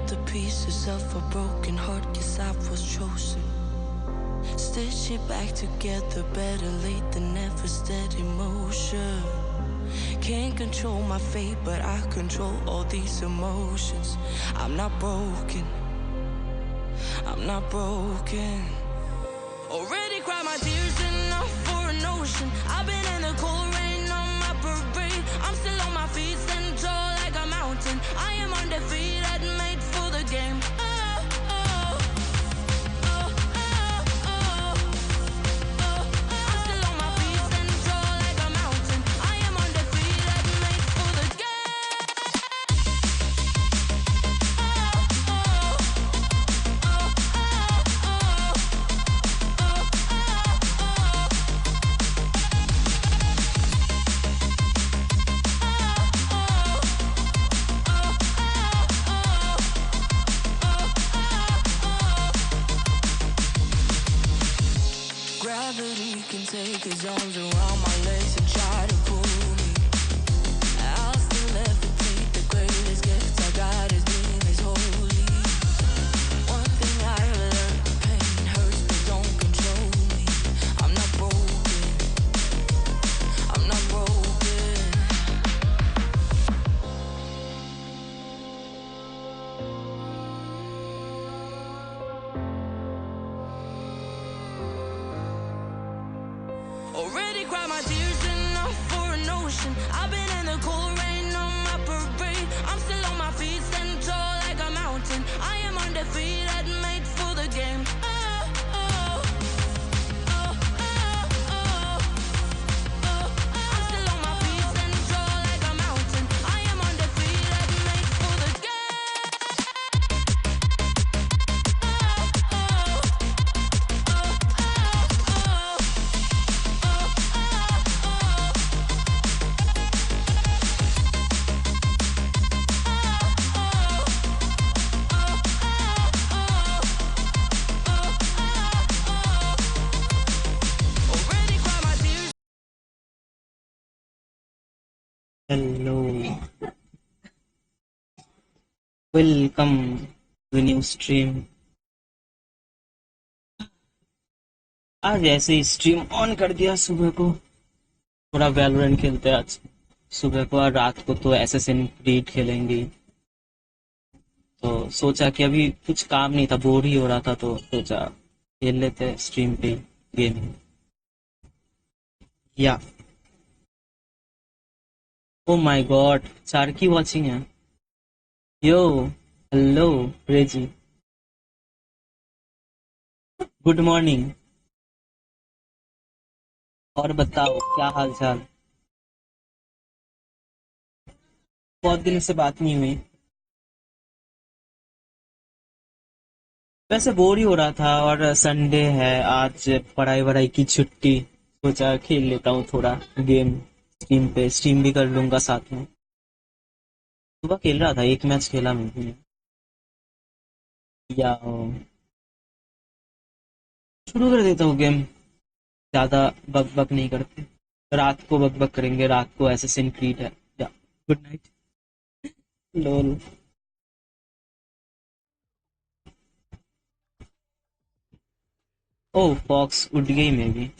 the pieces of a broken heart, guess I was chosen. Stitch it back together, better late than never, steady motion. Can't control my fate, but I control all these emotions. I'm not broken, I'm not broken. Already cried my tears enough for an ocean. I've been in the cold rain on my parade. I'm still on my feet, stand tall like a mountain. I am undefeated, made for the game. Gravity can take his arms around my legs and try to pull me. I'll still levitate. The greatest gift I got is being is holy. One thing I learned, the pain hurts but don't control me. I'm not broken, I'm not broken. Already cried my tears enough for an ocean. I've been in the cold rain on my parade. I'm still on my feet, stand tall like a mountain. I am undefeated, made for the game. I'm still on my feet, stand tall like a mountain. I am undefeated, made for the hello, welcome to new stream. आज ऐसे ही stream on कर दिया सुबह को, थोड़ा Valorant खेलते हैं आज सुबह को, और रात को तो एसएसएन क्रीड खेलेंगे। तो सोचा कि अभी कुछ काम नहीं था, बोर ही हो रहा था, तो सोचा खेल लेते हैं स्ट्रीम पे गेम। या ओ माय गॉड, चारकी वाचिंग है। यो, हेलो रेजी, गुड मॉर्निंग। और बताओ क्या हाल चाल? बहुत दिन से बात नहीं हुई। वैसे बोर ही हो रहा था, और संडे है आज, पढ़ाई वढ़ाई की छुट्टी, सोचा खेल लेता हूँ थोड़ा गेम स्ट्रीम पे, स्ट्रीम भी कर लूंगा साथ में। सुबह खेल रहा था, एक मैच खेला मैंने। या शुरू कर देता हूँ गेम, ज्यादा बक बक नहीं करते। रात को बक बक करेंगे, रात को एसेसिन क्रीड है। या गुड नाइट। लोल। ओ फॉक्स उठ गई मे भी।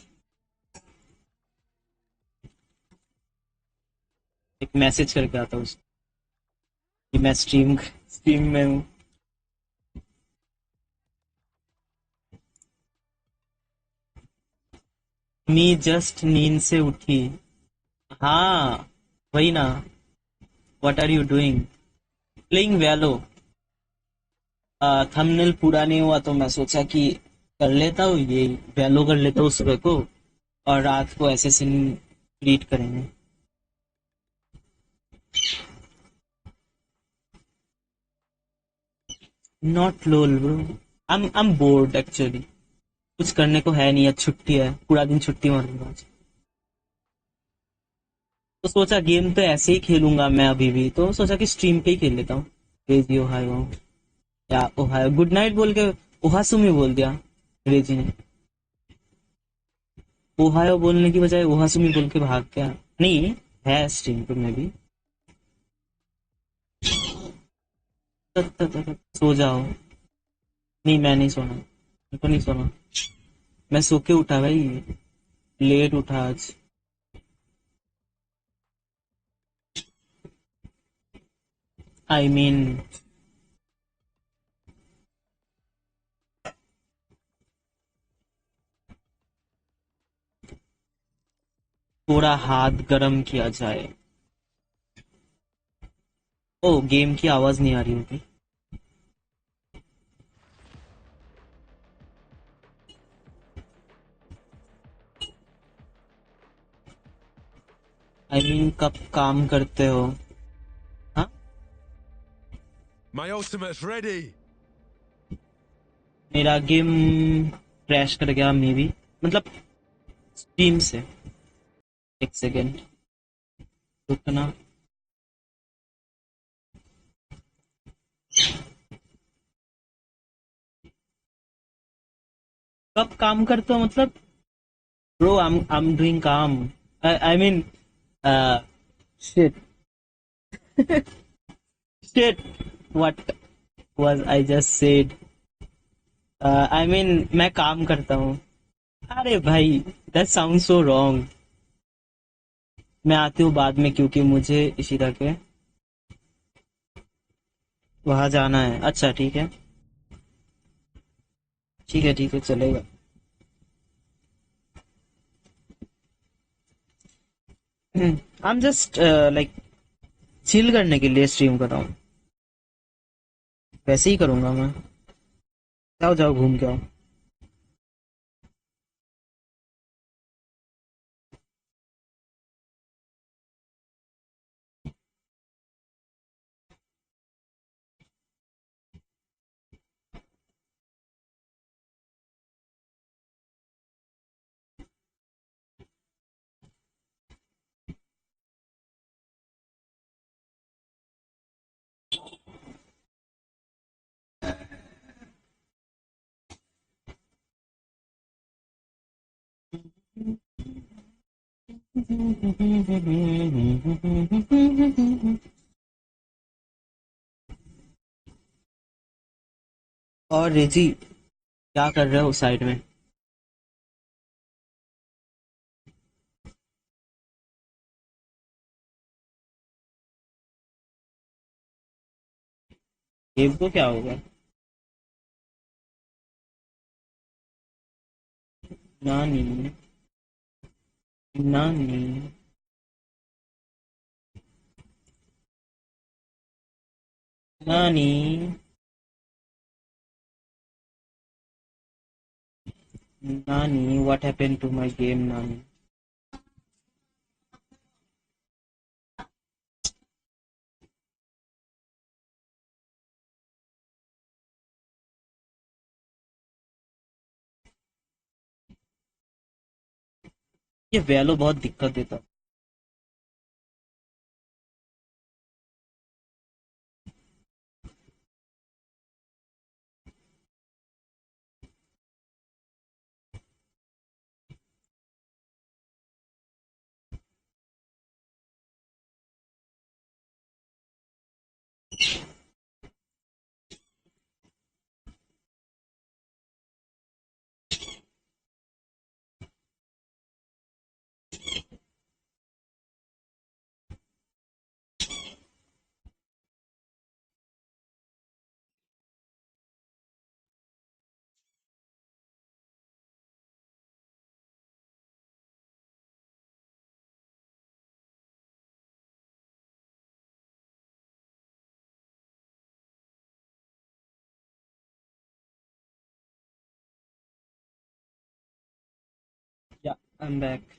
एक मैसेज करके आता हूँ कि मैं स्ट्रीम में हूँ। मी जस्ट नींद से उठी। हाँ वही ना। What are you doing? Playing Valo. Thumbnail पूरा नहीं हुआ तो मैं सोचा कि कर लेता हूँ, ये वैलो कर लेता हूँ सुबह को, और रात को एसेसिन क्रीड करेंगे। Not lol bro, I am board actually, कुछ करने को है नहीं, आज छुट्टी है, पूरा दिन छुट्टी मारूंगा आज। तो सोचा गेम तो ऐसे ही खेलूंगा मैं अभी भी, तो सोचा कि स्ट्रीम पे ही खेल लेता हूँ। रेजी ओहायो, या ओहायो गुड नाइट बोल के ओहासुमी बोल दिया रेजी ने। ओहायो बोलने की बजाय ओहासुमी बोल के भाग गया। नहीं है स्ट्रीम पे में भी। सो जाओ। नहीं, मैं नहीं सोना, मेरे को नहीं सोना। मैं सो के उठा भाई, लेट उठा आज। आई मीन थोड़ा हाथ गरम किया जाए। ओ, गेम की आवाज नहीं आ रही होगी। आई मीन कब काम करते हो? हाँ, My ultimate's ready. मेरा गेम क्रैश कर गया मे बी, मतलब स्ट्रीम से। एक सेकेंड रुकना। कब काम करते हो मतलब? ब्रो, आई एम डूइंग काम। I mean shit, shit, what was I just said? I mean मैं काम करता हूँ। अरे भाई, दैट साउंड सो रॉन्ग। मैं आती हूँ बाद में क्योंकि मुझे इसी तरह के वहां जाना है। अच्छा ठीक है, ठीक है, ठीक है, चलेगा। I am just like chill करने के लिए स्ट्रीम कर रहा हूँ। वैसे ही करूंगा मैं। जाओ जाओ, घूम के आओ। और रेजी, क्या कर रहे हो साइड में? देव को क्या होगा? नानी, नानी, नानी, नानी, what happened to my game नानी? ये वैलो बहुत दिक्कत देता। Yeah, I am back.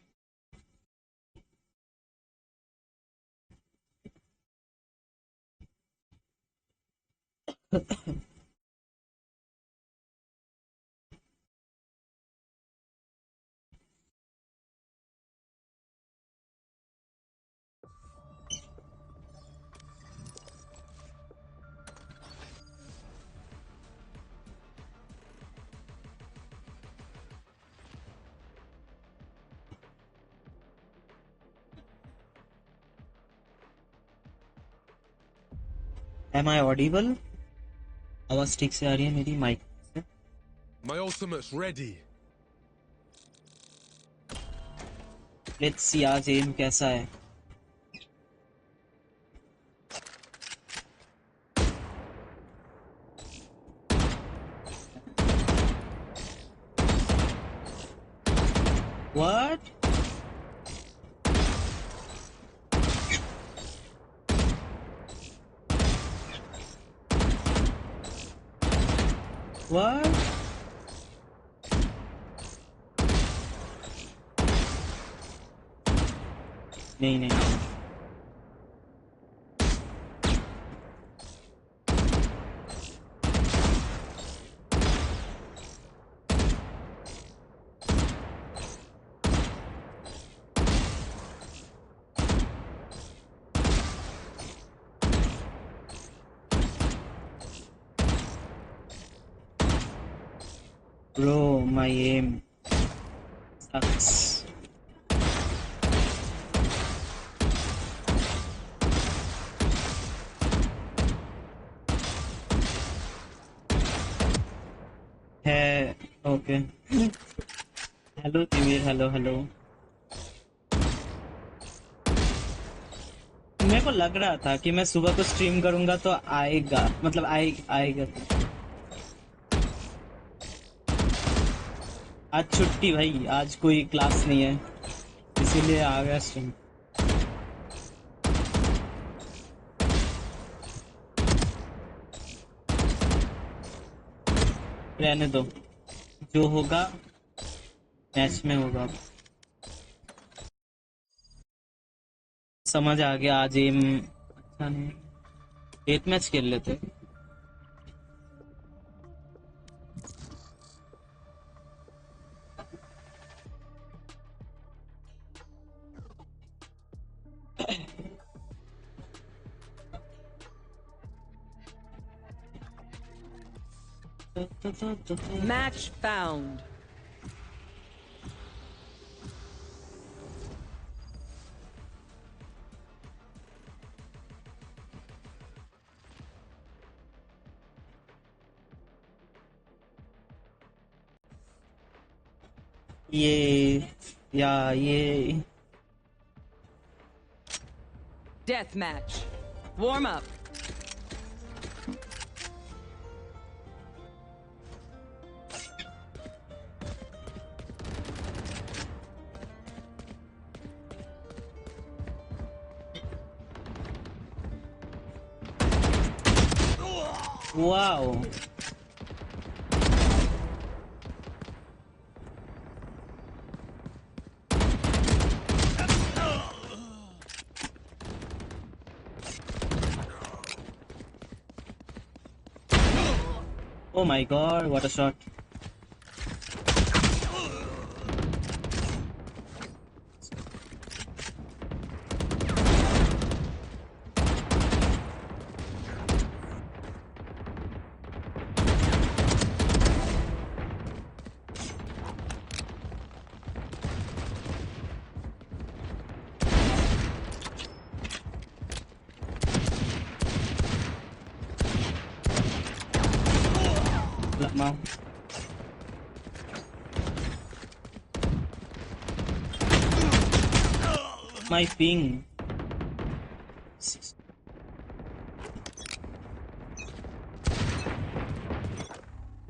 Am I audible? आवाज ठीक से आ रही है मेरी माइक से? My ultimate's ready. Let's see आज एम कैसा है। What? What? नहीं नहीं Bro, my aim sucks. है okay. Hello Timir, hello hello. मेरे को लग रहा था कि मैं सुबह को स्ट्रीम करूंगा तो आएगा, मतलब आएगा। आज छुट्टी भाई, आज कोई क्लास नहीं है इसीलिए आ गया स्ट्रीम। रहने दो, जो होगा मैच में होगा। समझ आ गया, आज एम अच्छा नहीं, 8 मैच खेल लेते। Match found. ये Death match. Warm up. Wow. Oh my god, what a shot. Mau. My ping.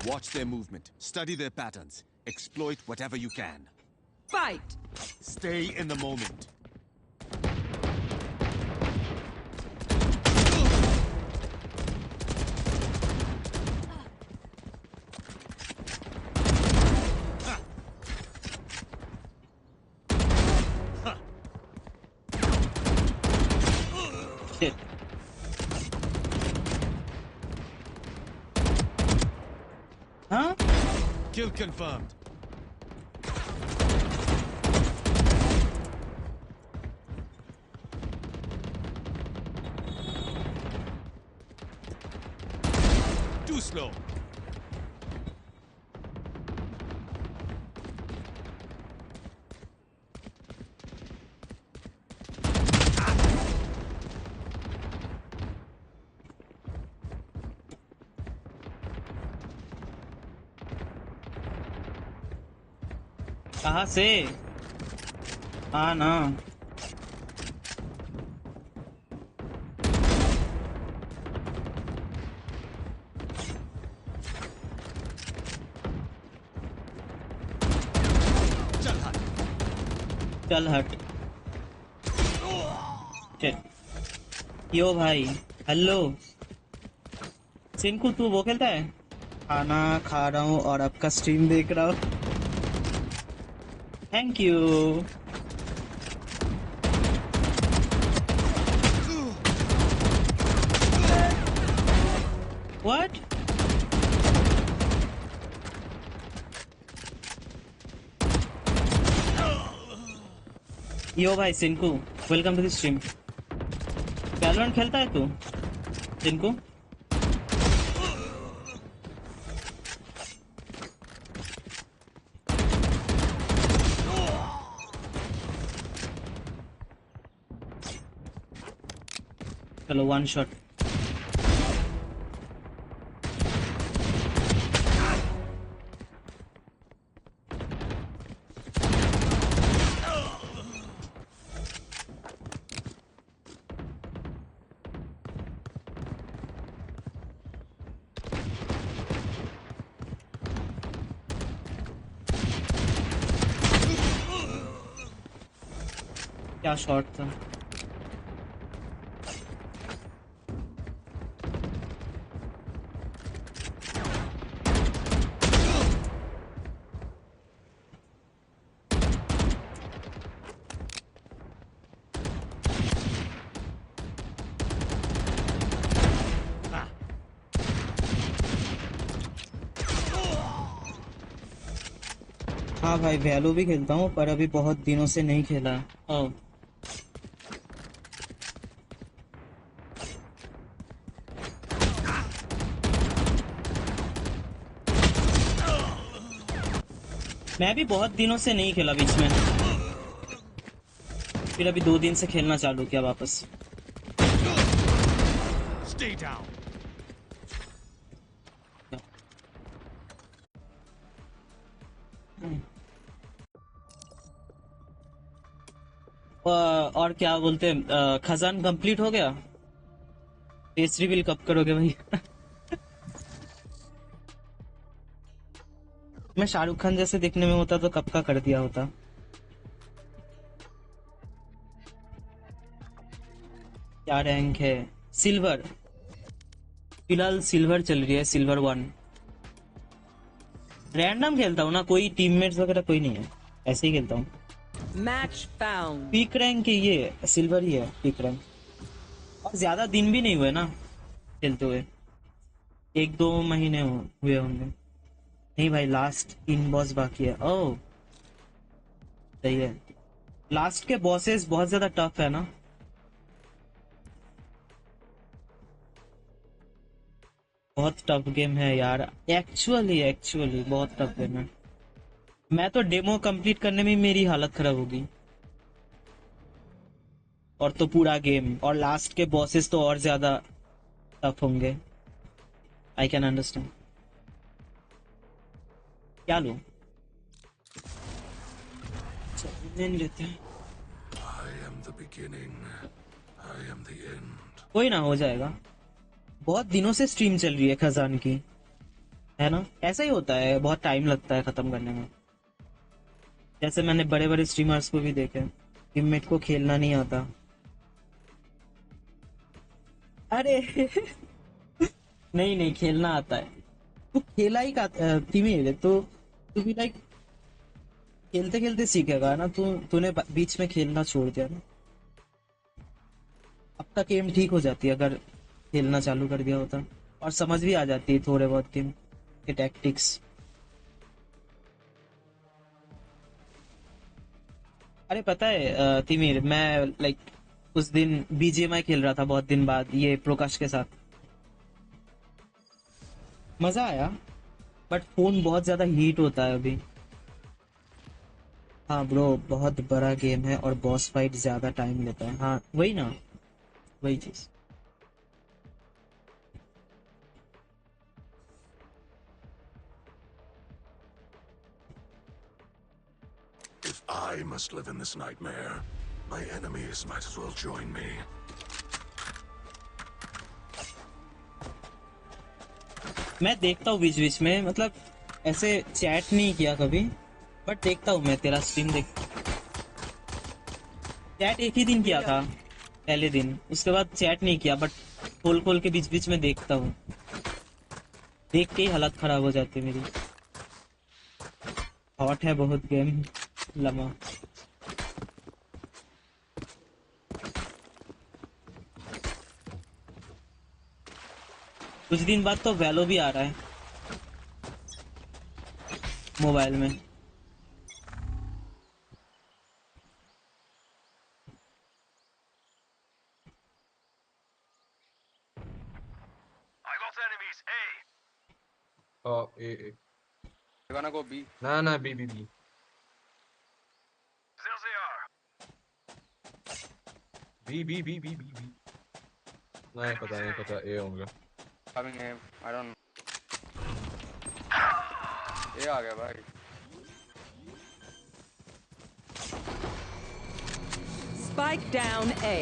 Watch their movement, study their patterns, exploit whatever you can. Fight! Stay in the moment. Shit. Huh? Kill confirmed. Too slow. कहाँ से? हाँ ना। चल हट। चल। यो भाई। Hello. Sinku तू वो खेलता है? खाना खा रहा हूँ और आपका स्ट्रीम देख रहा हूँ। Thank you. व्हाट? यो भाई Sinku, welcome to the stream. Valorant खेलता है तू सिंकू? चलो वन शॉट। क्या शॉट था। हाँ भाई वैलो भी खेलता हूँ पर अभी बहुत दिनों से नहीं खेला। ओह। मैं भी बहुत दिनों से नहीं खेला बीच में, फिर अभी 2 दिन से खेलना चालू किया वापस। Stay down. और क्या बोलते हैं, खजान कंप्लीट हो गया? फेस रिवील कब करोगे भाई? मैं शाहरुख खान जैसे दिखने में होता तो कब का कर दिया होता। क्या रैंक है? सिल्वर। फिलहाल सिल्वर चल रही है, सिल्वर 1। रैंडम खेलता हूँ ना, कोई टीममेट्स वगैरह कोई नहीं है, ऐसे ही खेलता हूँ। Match found. पीक रैंक ये सिल्वर ही है, पीक रैंक। और ज्यादा दिन भी नहीं हुए ना खेलते हुए, 1-2 महीने हुए होंगे। नहीं भाई लास्ट 3 बॉस बाकी है। ओह सही है। लास्ट के बॉसेस बहुत ज्यादा टफ है ना। बहुत टफ गेम है यार, एक्चुअली बहुत टफ गेम है। मैं तो डेमो कंप्लीट करने में ही मेरी हालत खराब होगी, और तो पूरा गेम, और लास्ट के बॉसेस तो और ज्यादा टफ होंगे। I can understand. क्या लो? चलो लेते हैं। I am the beginning. I am the end. कोई ना, हो जाएगा। बहुत दिनों से स्ट्रीम चल रही है खजान की, है ना? ऐसा ही होता है, बहुत टाइम लगता है खत्म करने में। जैसे मैंने बड़े बड़े स्ट्रीमर्स को भी देखा, टीममेट को खेलना नहीं आता। अरे नहीं नहीं, खेलना आता है। तू खेला ही का तिमिर तो, तू भी लाइक खेलते खेलते सीखेगा ना। तूने बीच में खेलना छोड़ दिया ना, अब तक गेम ठीक हो जाती है अगर खेलना चालू कर दिया होता, और समझ भी आ जाती है थोड़े बहुत गेम के टैक्टिक्स। अरे पता है तिमिर, मैं लाइक उस दिन बीजीएमआई खेल रहा था बहुत दिन बाद, ये प्रकाश के साथ। मजा आया, बट फोन बहुत ज्यादा हीट होता है अभी। हाँ ब्रो, बहुत बड़ा गेम है और बॉस फाइट ज्यादा टाइम लेता है। हाँ वही ना, वही चीज। I must live in this nightmare. My enemies might as well join me. मैं देखता हूँ बीच बीच में, मतलब ऐसे चैट नहीं किया कभी, बट देखता हूँ मैं तेरा स्ट्रीम देख। चैट एक ही दिन किया था, पहले दिन, उसके बाद चैट नहीं किया, बट खोल खोल के बीच बीच में देखता हूँ। देख के ही हालत खराब हो जाती है मेरी। हॉट है बहुत गेम लमा। कुछ दिन बाद तो वैलो भी आ रहा है मोबाइल में। Oh, A. They're gonna go B. Nah, B. B. नहीं पता A होगा। Coming A. I don't know. A आ गया भाई। Spike down A.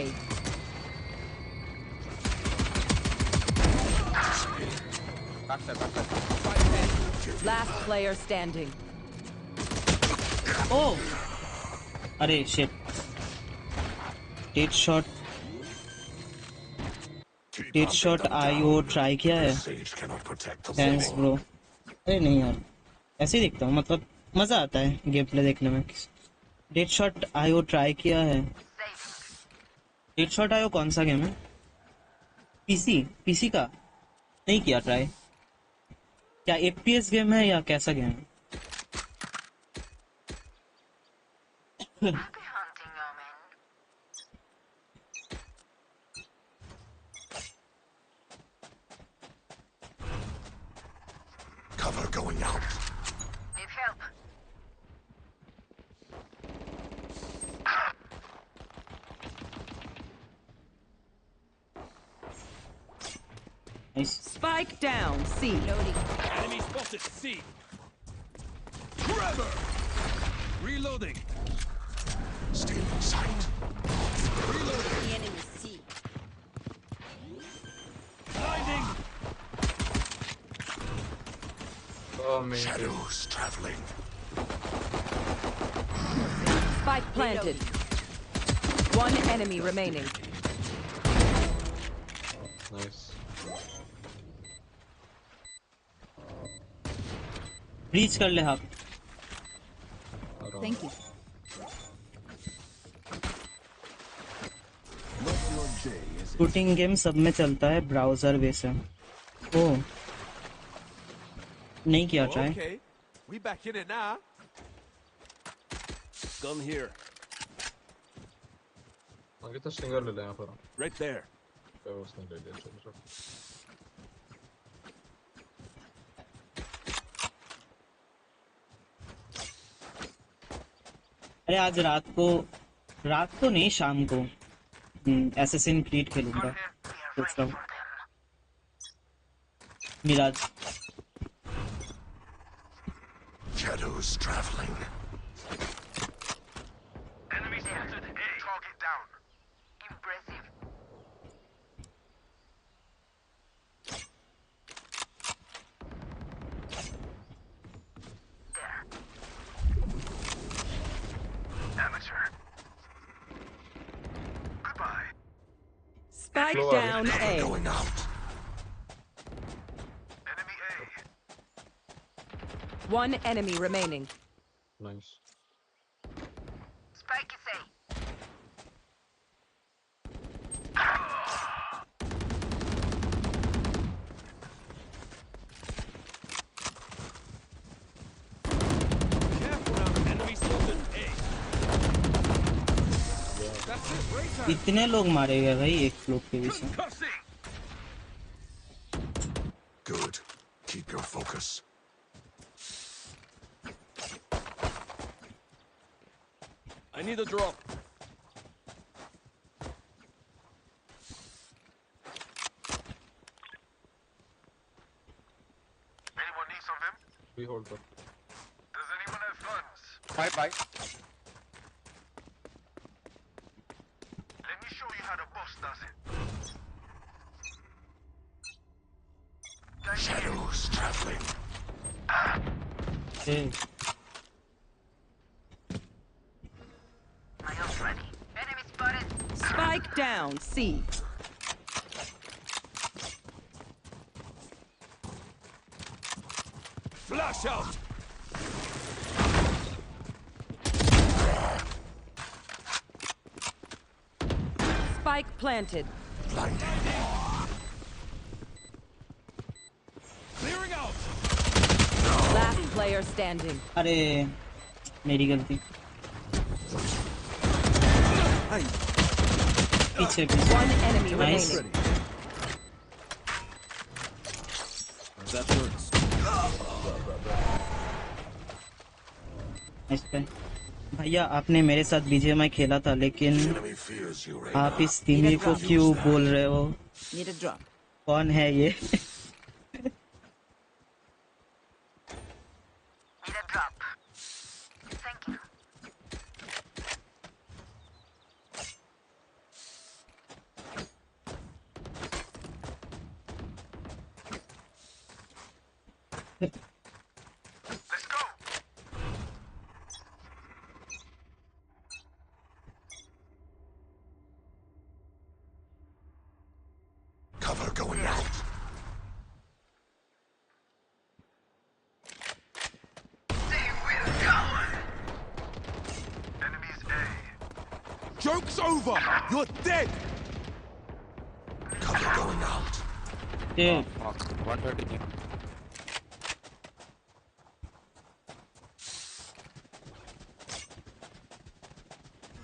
Backside. Last player standing. Oh अरे शिट, डेट शॉट आईओ ट्राई किया है? Thanks bro. अरे नहीं यार, ऐसे ही देखता हूँ, मतलब मजा आता है गेम प्ले देखने में। डेट शॉट आईओ ट्राई किया है? डेट शॉट आईओ कौन सा गेम है? पीसी का नहीं किया ट्राई। क्या एफपीएस गेम है या कैसा गेम है? Cover going out. Need help. Nice. Spike down C. Enemy spotted C. Trevor! Reloading. Still in sight. The enemy C. Blinding. Oh man. Shadows traveling. Spike planted. One enemy remaining. Nice. Reach कर ले आप। Thank you. Shooting game सब में चलता है, browser वैसे। ओ नहीं किया try. Okay, we back in it now. Gun here. आगे तो सिंगल ले लें यहाँ पर। Right there. उसने ले लिया, चलो। अरे आज रात को नहीं, शाम को एसेसिन क्रीड खेलूंगा सोच रहा हूँ। Miraj. Shadows traveling. Enemy spotted A. Target down. Impressive. There. Amateur. Goodbye. Spike Floor. down Cover A. going out. Enemy A. One enemy remaining. Nice. Spike is A. Careful now. Enemy spotted A. That's it. Right time. इतने लोग मारे गए भाई एक लोग के पीछे। Concussing. Good. Keep your focus. I need a drop. Anyone need some of them? We hold up. Does anyone have funds? Bye. does it. Shadows traveling. A, My ult ready. Enemy spotted. Spike down C. Flash out! Spike planted. Clearing out! Last player standing. अरे मेरी गलती। पीछे पीछे। One enemy Nice. remaining. That hurts. इस पे भैया आपने मेरे साथ बीजीएमआई खेला था, लेकिन Enemy fears you, Reyna. आप इस तिमी को क्यों बोल रहे हो? Need a drop. कौन है ये? Need a drop. Thank you. Let's go. Cover going out. They will go. Enemies A. Joke's over! You're dead! Cover going out. ये Fuck. 130.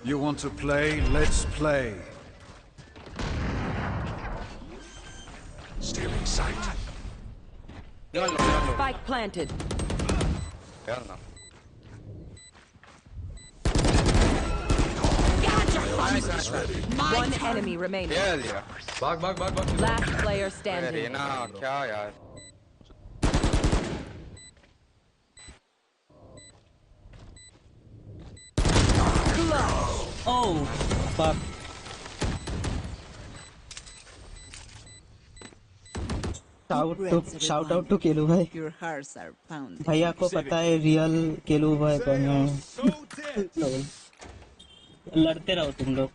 You want to play? Let's play. Stealing sight. Spike planted. Hell no. One enemy remaining. Hell yeah. भाग Last player अरे standing. Raina क्या यार? Oh, fuck. Shout out to केलू भाई। Your hearts are pounding. भैया को पता है रियल केलू भाई कौन है। So dead! लड़ते रहो तुम लोग।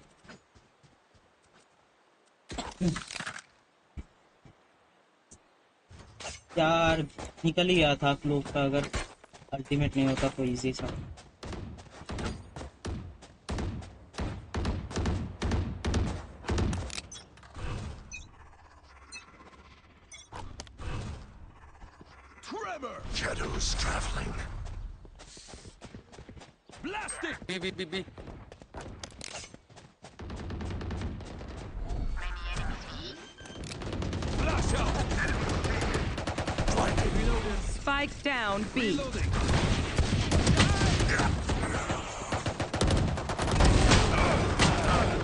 यार निकल ही गया था आप लोग का, अगर अल्टीमेट नहीं होता तो इजी था। Tremor! Shadows traveling. Blast it! B. Flash out! Spike down B. Reloading!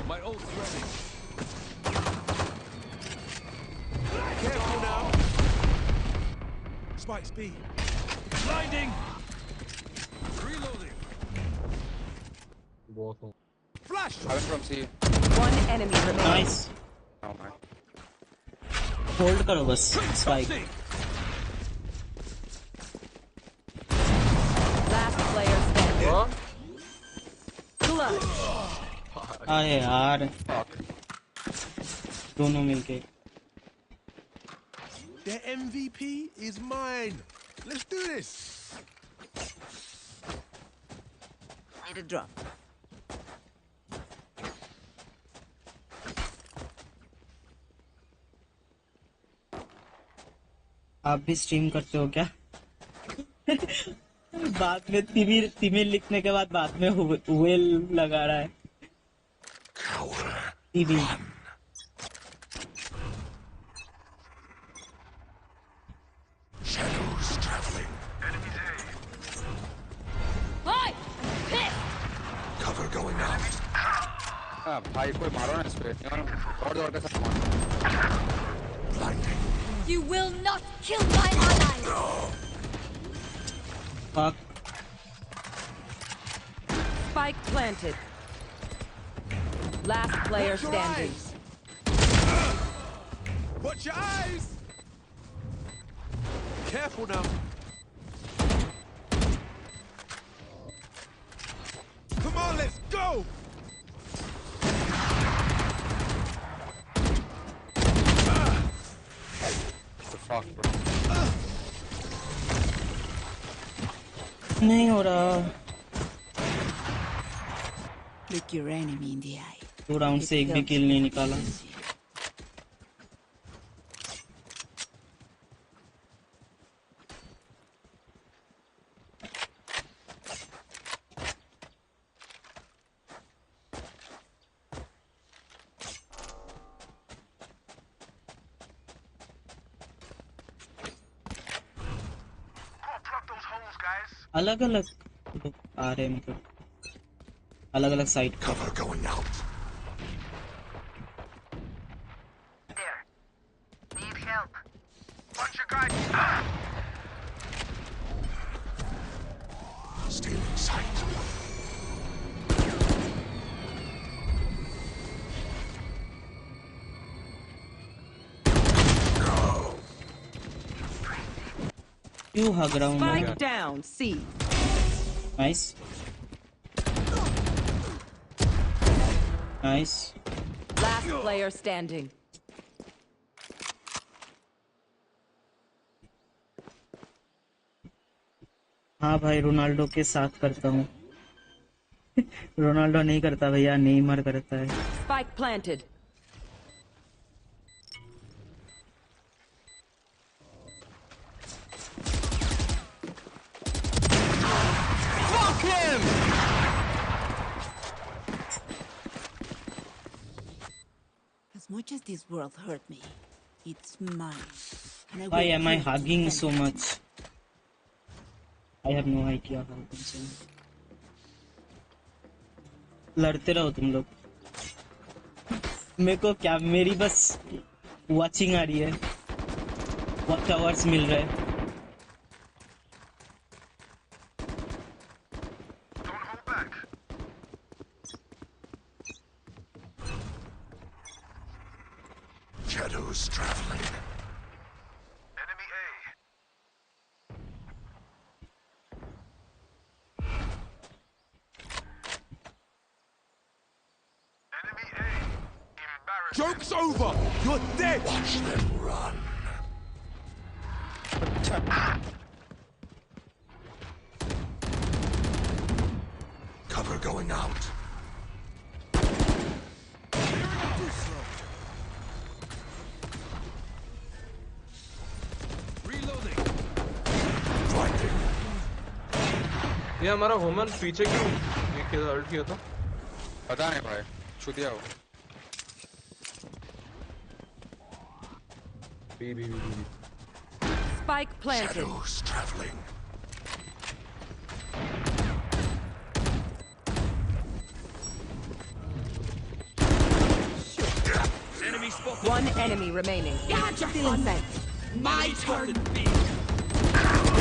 My ult's ready. Careful now. Spike speed. Blinding. Reloading. बहुत हूँ। Flash. Coming from C. One enemy remaining. Nice, Oh man. Hold करो बस spike. Last player standing. हाँ? Clutch. अरे यार दोनों मिलके। The MVP is mine. Let's do this. Need a drop. आप भी स्ट्रीम करते हो क्या? बाद में तिमिर लिखने के बाद में वेल लगा रहा है। Cower. तिमिर Shadows traveling. Enemies A. Cover going out. हाँ भाई कोई मारो ना इस पे। और के साथ मारो। Blinding. You will not kill my allies! Fuck. Spike planted. Last player standing. Watch your eyes! Careful now. Come on, let's go! The fuck, bro. नहीं हो रहा। Look your enemy in the eye. 2 round से एक भी किल नहीं निकाला। अलग अलग आ रहे हैं, मतलब अलग अलग side. Cover going out. There. Need help. Watch your guys. Stealing sight. क्यों भाग रहा हूँ मैं? Spike down, C. Nice nice. Last player standing. हाँ भाई, रोनाल्डो के साथ करता हूँ। रोनाल्डो नहीं करता भैया, नेइमर करता है। Spike planted. Fuck him! As much as this world hurt me, it's mine. And I Why will am I kill to hugging defend so it. much? I have no idea how to say. लड़ते रहो तुम लोग। मेरे को क्या, मेरी बस watching आ रही है, वॉच आवर्स मिल रहे हैं। Don't hold back. Shadows traveling. Enemy A. Enemy A. Embarrassing. Joke's over! You're dead! Watch them run. Cover going out. Reloading. Blinding. ये हमारा वुमन पीछे क्यों ये किया, हर्ट किया था? पता नहीं भाई, छू दिया वो। B. Spike planted. Shadows traveling. Enemy spot. One enemy remaining. Still inside. My turn.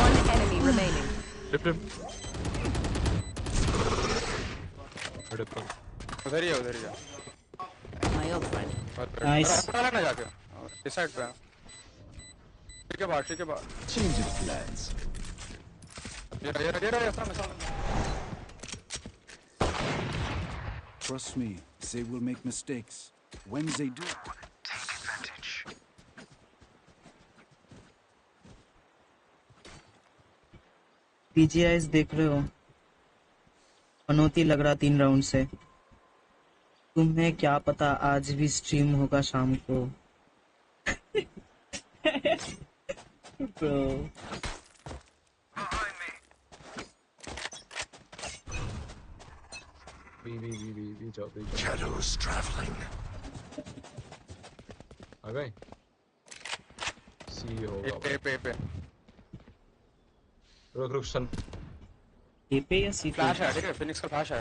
One enemy remaining. Lift उधर ही है, उधर ही है। My old friend. Nice. पता लगना जाके। इस साइड पे। ठीक है बात, ठीक है बात। Change of plans. ये सामने। Trust me, they will make mistakes. When they do, Take advantage. PGIS देख रहे हो? पनौती लग रहा 3 राउंड से। तुम्हें क्या पता आज भी स्ट्रीम होगा शाम को। Bro. Behind me. बी जाओ। Shadows traveling. आ गए? सी होगा। पे। रुक सन। ए पे या सी पे? फ्लैश है, ठीक है, फिनिक्स का फ्लैश है।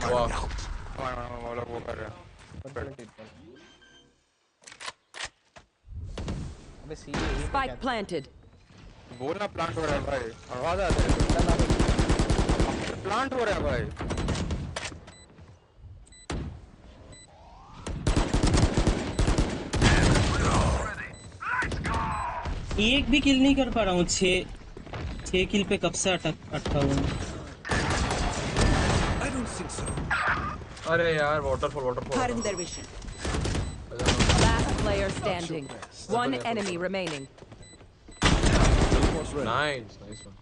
Going out. वो लोग वो कर रहे हैं। Spike planted. बोलना प्लांट हो रहा है भाई, आवाज आ रही है। प्लांट हो रहा है भाई। एक भी किल नहीं कर पा रहा हूँ। 6 किल पे कब से अटका हुआ हूँ। अरे यार waterfall. Last player standing. One enemy remaining. Nice one.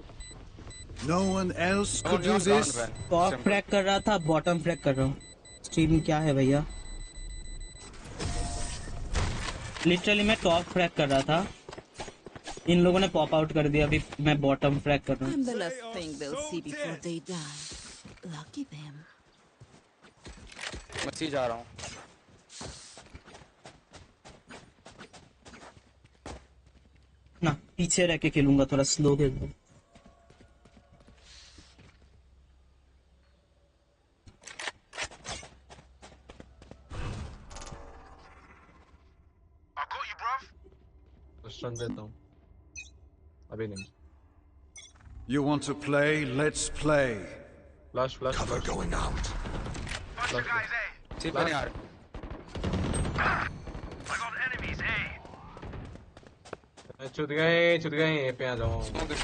No one else could do this. Top frag कर रहा था, बॉटम फ्रैग कर रहा हूँ। स्ट्रीम क्या है भैया? लिटरली मैं टॉप फ्रैग कर रहा था, इन लोगों ने पॉप आउट कर दिया। अभी मैं बॉटम फ्रैग कर रहा हूँ। I'm the last thing they'll see before they die. Lucky them. मैं जा रहा हूँ। ना पीछे रह के खेलूंगा, थोड़ा स्लो खेल दो। रन देता हूँ अभी नहीं। You want to play? Let's play. Flash. Cover going out. Watch you guys, A. ठीक है यार। I got enemies, A. छुट गए ये पे आ जाओ। Smoke it.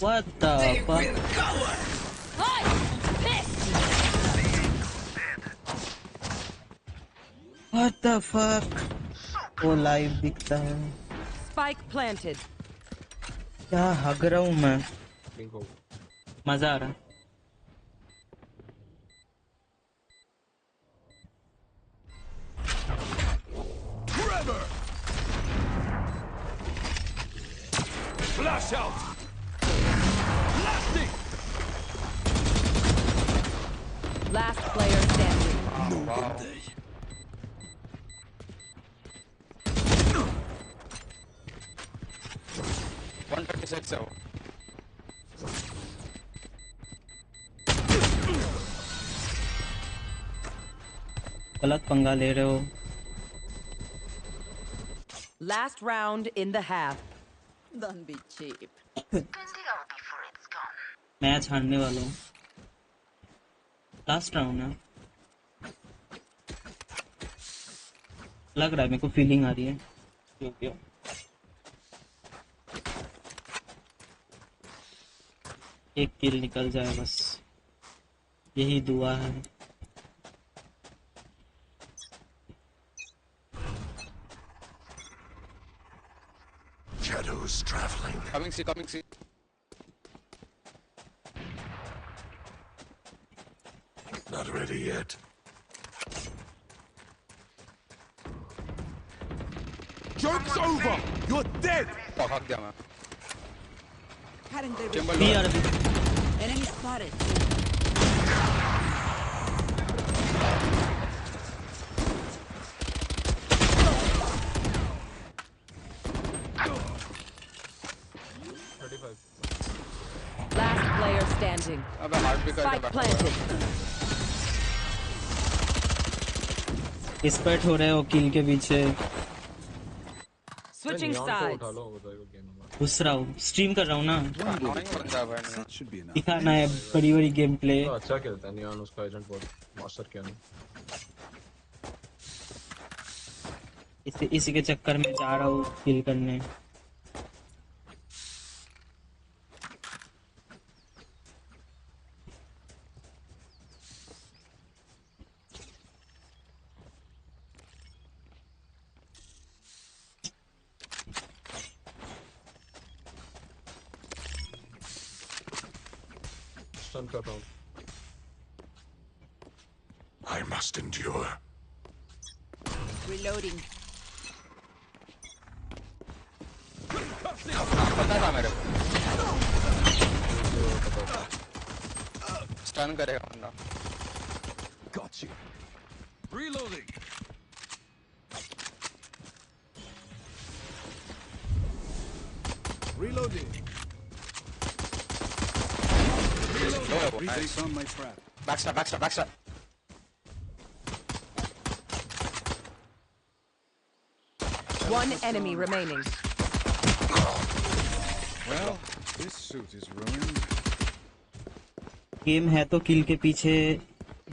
What the fuck? What the fuck? वो लाइव दिखता है। Spike planted. क्या हग रहा हूँ मैं। मजा आ रहा। Flash out. Last player standing. Wow. 136 है वो। गलत पंगा ले रहे हो। Last round in the half. Don't be cheap. Match हारने वाला हूँ। लास्ट राउंड है। लग रहा है, मेरे को फीलिंग आ रही है। क्यों एक किल निकल जाए बस, यही दुआ है। Shadows traveling. Coming C. Not ready yet. Joke's over. You're dead. भाग गया मैं। Enemy spotted. Last player standing. अबे हार्ट भी करके Spike planted. एक्सपर्ट हो रहे हो किल के पीछे। Switching sides. घुस रहा हूँ, स्ट्रीम कर रहा हूँ ना। That should be enough. दिखाना है बड़ी गेम प्ले। तो अच्छा खेलता है नियॉन, उसका एजेंट बहुत मास्टर किया ना। इसी के चक्कर में जा रहा हूँ किल करने। कर रहा हूँ। I must endure. Reloading. पता था मेरे को। स्टन करेगा बंदा। Got you. Reloading. Reloading. Nice. On my trap. Backstab. One enemy remaining. Well, this suit is ruined. Game है तो किल के पीछे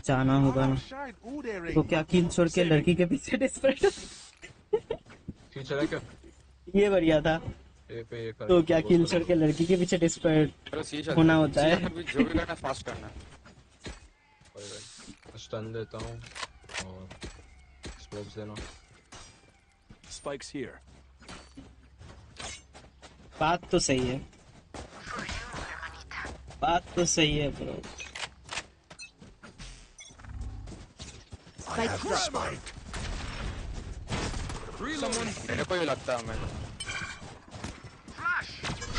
जाना होगा ना। तो क्या किल छोड़ के लड़की के पीछे डिस्परेट फीचर है क्या? ये बढ़िया था। ए पे ये कर तो क्या किल छोड़ के लड़की के पीछे डिस्परेट होना होता है। जो भी करना फास्ट करना है। स्टन देता हूँ और स्मोक्स देना। Spikes here. बात तो सही है, बात तो सही है ब्रो। Spike. मेरे को ये लगता है हमें।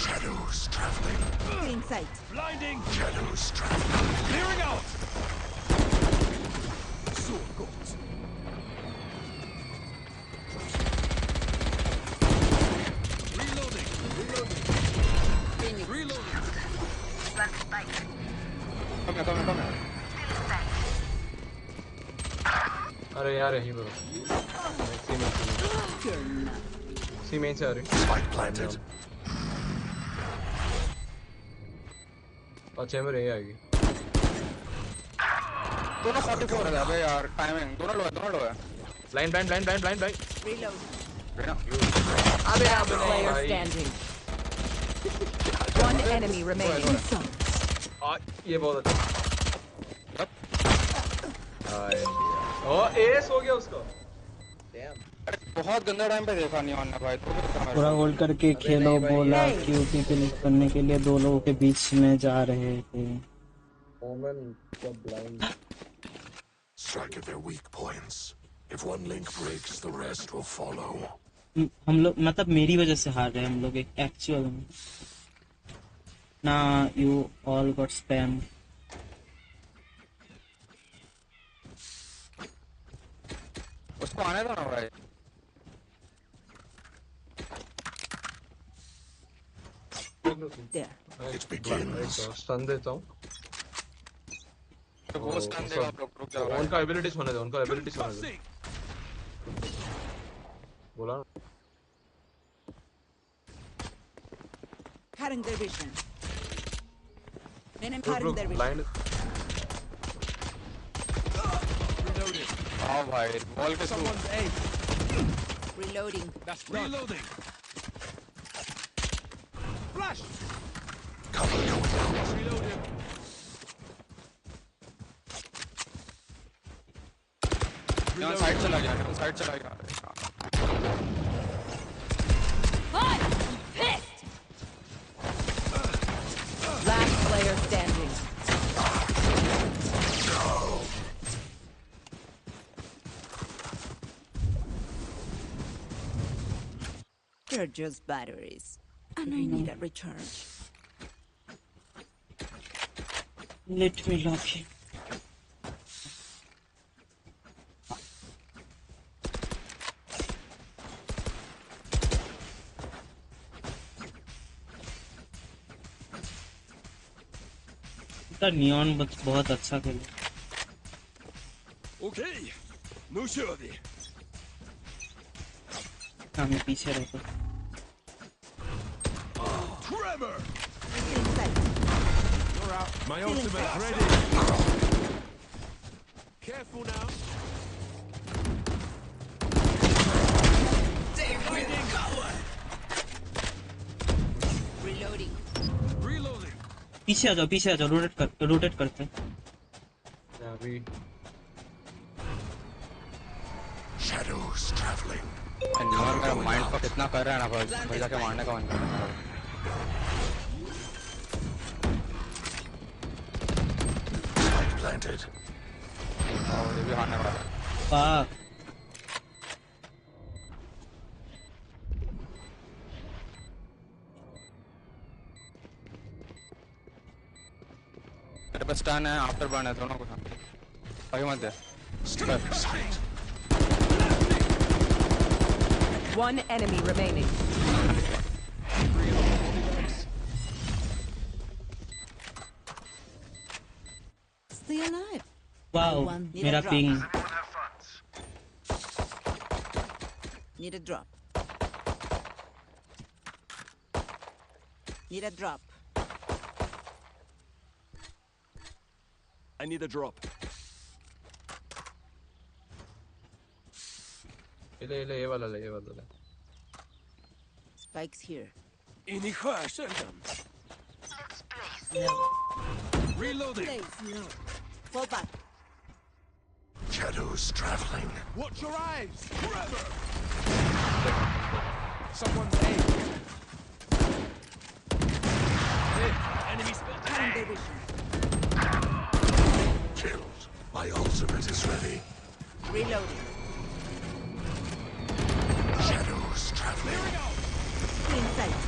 Shadows traveling. In sight. Blinding. Shadows traveling. Clearing out. Sword goes. Reloading. Reloading. Come here. अरे यार यही ब्रो। सी मेन से आ रही। Spike planted. और चैम्बर यही आएगी। दोनों 44 है अबे यार टाइमिंग दोनों लो है। ब्लाइंड। Reload. अबे यार Player standing. One enemy remaining. ये बहुत अच्छा। ओ एस हो गया उसका। बहुत गंदा टाइम पे देखा नहीं मैंने भाई। पूरा होल्ड करके खेलो बोला क्योंकि फिनिश करने के लिए दो लोगों के बीच में जा रहे थे। Strike at their weak points. If one link breaks, the rest will follow. हम लोग मतलब मेरी वजह से हार रहे हैं हम लोग एक्चुअल में ना। You all got spam. उसको आने दो ना भाई। There. It begins. स्टन देता हूँ। तो वो स्टन देगा आप लोग रुक जाओ। उनका एबिलिटीज होने दो। बोला ना। Cutting their vision. Enemy cutting their vision. Blind. हाँ भाई बॉल के through. Reloading. That's reloading. Flash. Cover going out. Reloading. यहाँ साइड चला गया। Last player standing. They're just batteries. And I need a recharge. Let me lock you. Neon बहुत अच्छा खेला। Okay. Nu kör vi. हाँ मैं पीछे रहता। Trevor. In sight. You're out. My ultimate ready. Careful now. Reloading. Reloading. पीछे आ जाओ rotate करते हैं। अभी Shadows traveling. नियॉन मेरा माइंड पर कितना कर रहा है ना भाई जाके मारने का मन कर रहा है। Spike planted. और ये भी हारने वाला है। वाह मेरे पास स्टन है आफ्टर बर्न है दोनों को अभी मत दे। One enemy remaining. Stay alive. Wow मेरा ping. Need a drop. Need a drop. I need a drop. ले ये वाला ले ये वाला ले। Spikes here. Reloading. Place low. Fall back. Shadows traveling. Watch your eyes. Forever. Someone's A. Enemy spotted. Cutting their vision. Killed. My ultimate is ready. Reloading. Shadows traveling. Clean sight.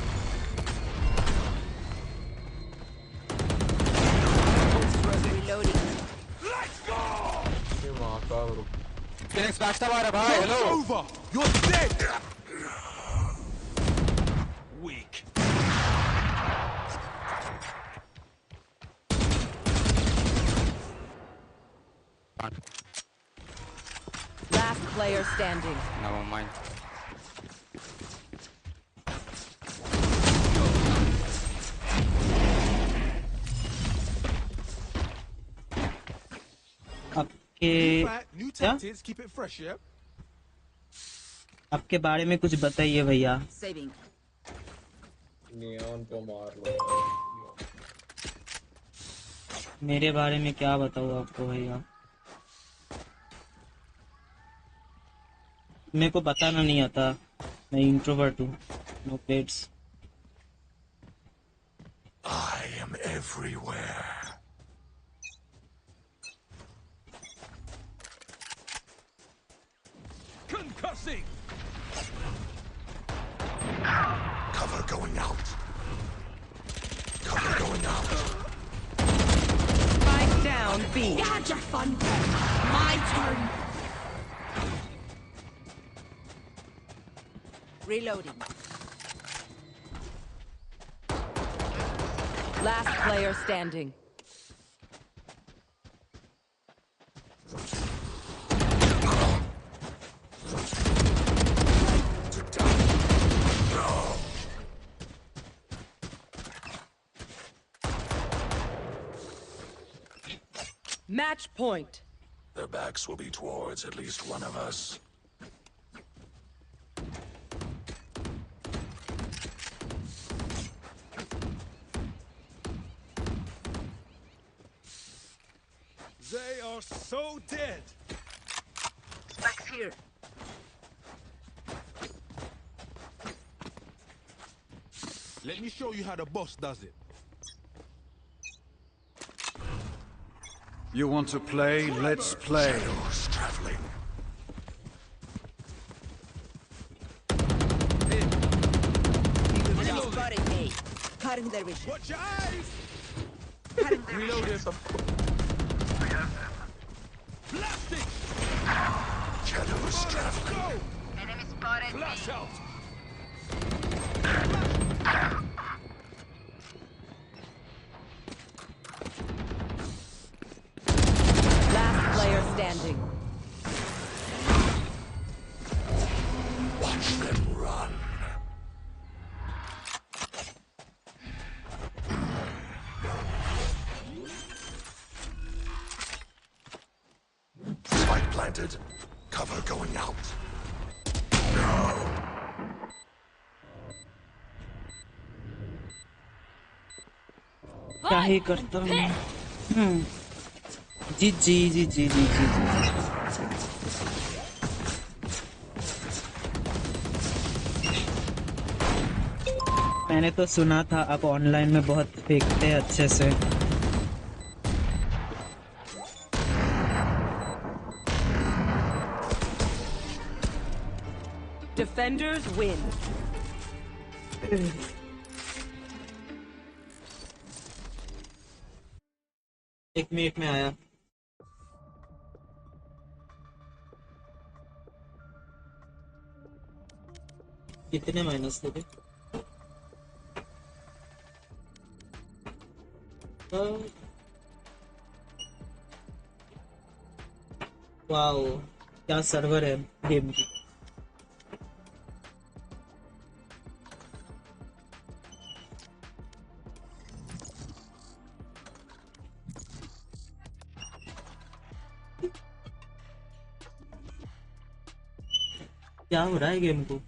Reloading. ये माँ का रुक। Phoenix backstab आ रहा है भाई. Hello. Over. You're dead. Weak. Last player standing. Never mind. आपके New क्या? tactics. Keep it fresh, yeah. आपके बारे में कुछ बताइए भैया. Saving. नियॉन को मार लो। मेरे बारे में क्या बताऊँ आपको भैया. मेरे को बताना नहीं आता. मैं इंट्रोवर्ट हूँ. No pets. I am everywhere. Concussing. Cover going out. Cover going out. Spike down B. Had your fun. My turn. Reloading. Last player standing. Match point. Their backs will be towards at least one of us. They are so dead. Spikes here. Let me show you how the boss does it. You want to play? Let's play. Shadows traveling. Enemy spotted A. Cutting their vision. Watch your eyes. Cutting their Reload vision. ये सबको। Blasting. Shadows traveling. Go. Enemy spotted B. Flash out. Last player standing. Watch them run. Spike planted. Cover going out. क्या ही करता हूँ. जी जी जी जी जी जी. मैंने तो सुना था आप ऑनलाइन में बहुत फेंकते हैं अच्छे से. Defenders win. एक मिनट में आया. कितने माइनस थे? वाओ क्या सर्वर है गेम की. क्या हो रहा है गेम को?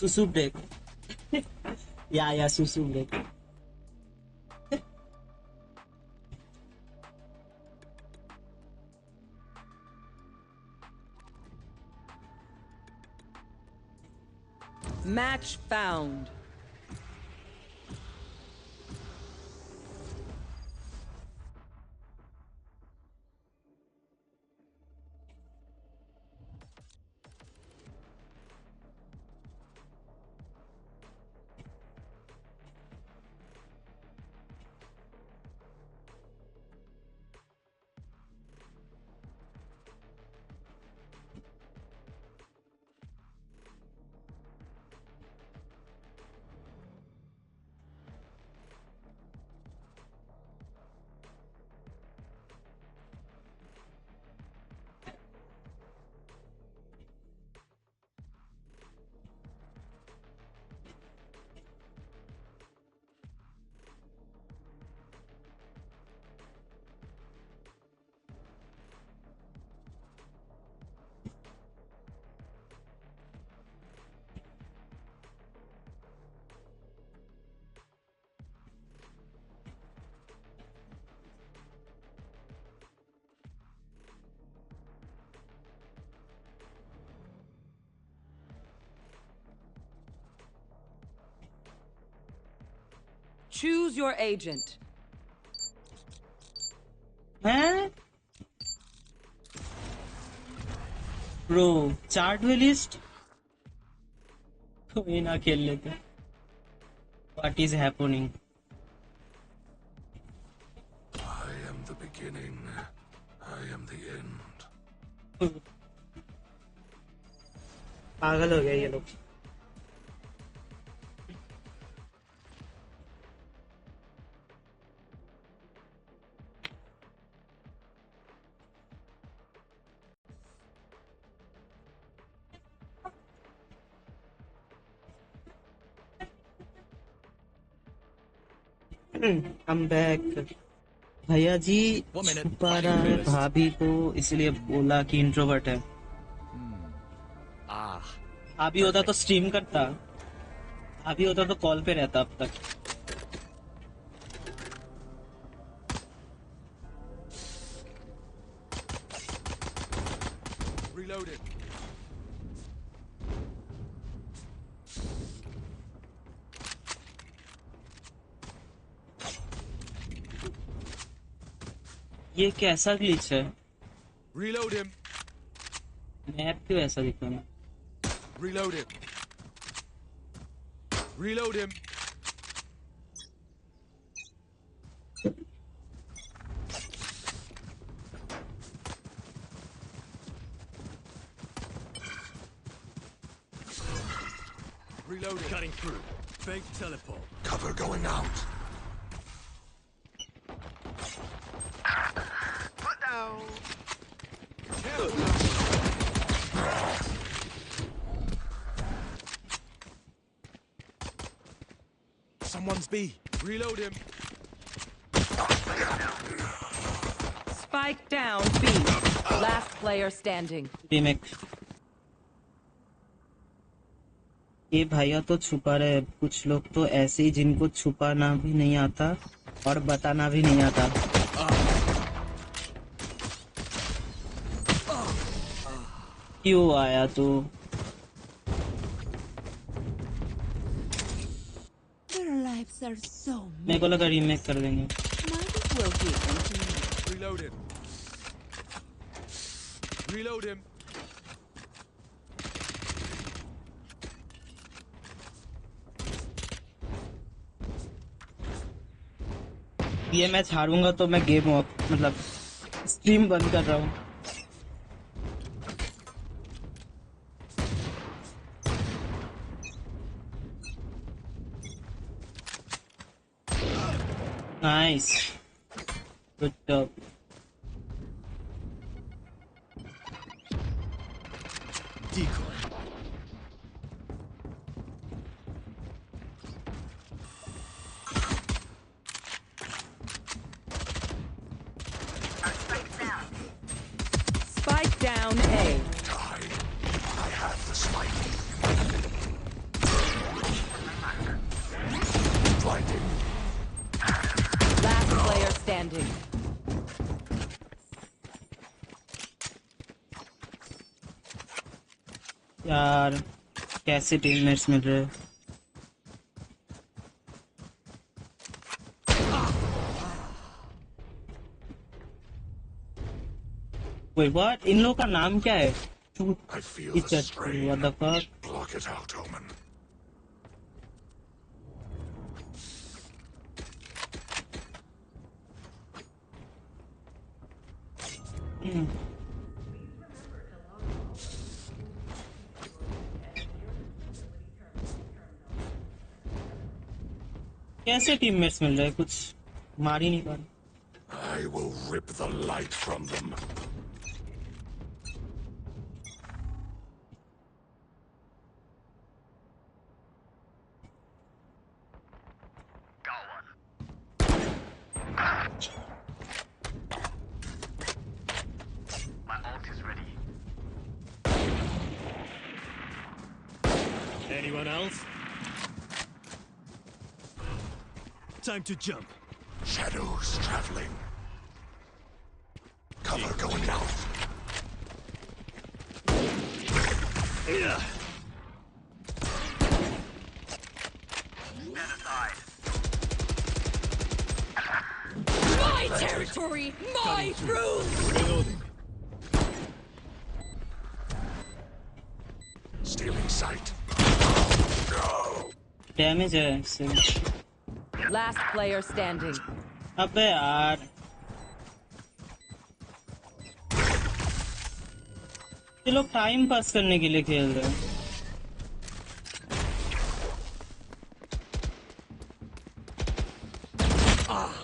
सुसु ब्रेक या सुसु break. Match found. Choose your agent. हैं ब्रो चार्ट वे लिस्ट कोई ना खेल लेते। What is happening? I am the beginning. I am the end. पागल हो गए ये लोग। I'm back. भैया जी छुपा रहा है भाभी को, इसलिए बोला कि इंट्रोवर्ट है। भाभी होता तो स्ट्रीम करता, भाभी होता तो कॉल पे रहता अब तक। Reloaded. ये कैसा ग्लिच है? Reload him. मैप क्यों ऐसा दिख रहा है? Reload him. Reload him. Reloading. Cutting through. Fake teleport. Cover going out. Put down. Someone's B. Reload him. Spike down B. Last player standing. Remake. ये भैया तो छुपा रहे, कुछ लोग तो ऐसे ही जिनको छुपाना भी नहीं आता और बताना भी नहीं आता। क्यों आया तू? Their lives are so मेरे को लगा रीमेक कर देंगे। might as well give them to me. Reload him. Reload him. ये मैच हारूंगा तो मैं गेम ऑफ मतलब स्ट्रीम बंद कर रहा हूँ। Nice, good job. Decoy. down A. Die. I have the spike. Blinding. Last player standing. यार कैसे टीममेट्स मिल रहे हैं? Wait, what? इन लोगों का नाम क्या है? I feel the strain. What the fuck? Block it out, Omen. कैसे टीममेट्स मिल रहे हैं? कुछ मार ही नहीं पा रहे। I will rip the light from them. Got one. My ult is ready. Anyone else? Time to jump. Shadows traveling. Cover going out. Stand aside. My territory, my rules. Reloading. Stealing sight. Damage है इससे। Last player standing. अबे यार ये लोग time pass करने के लिए खेल रहे हैं।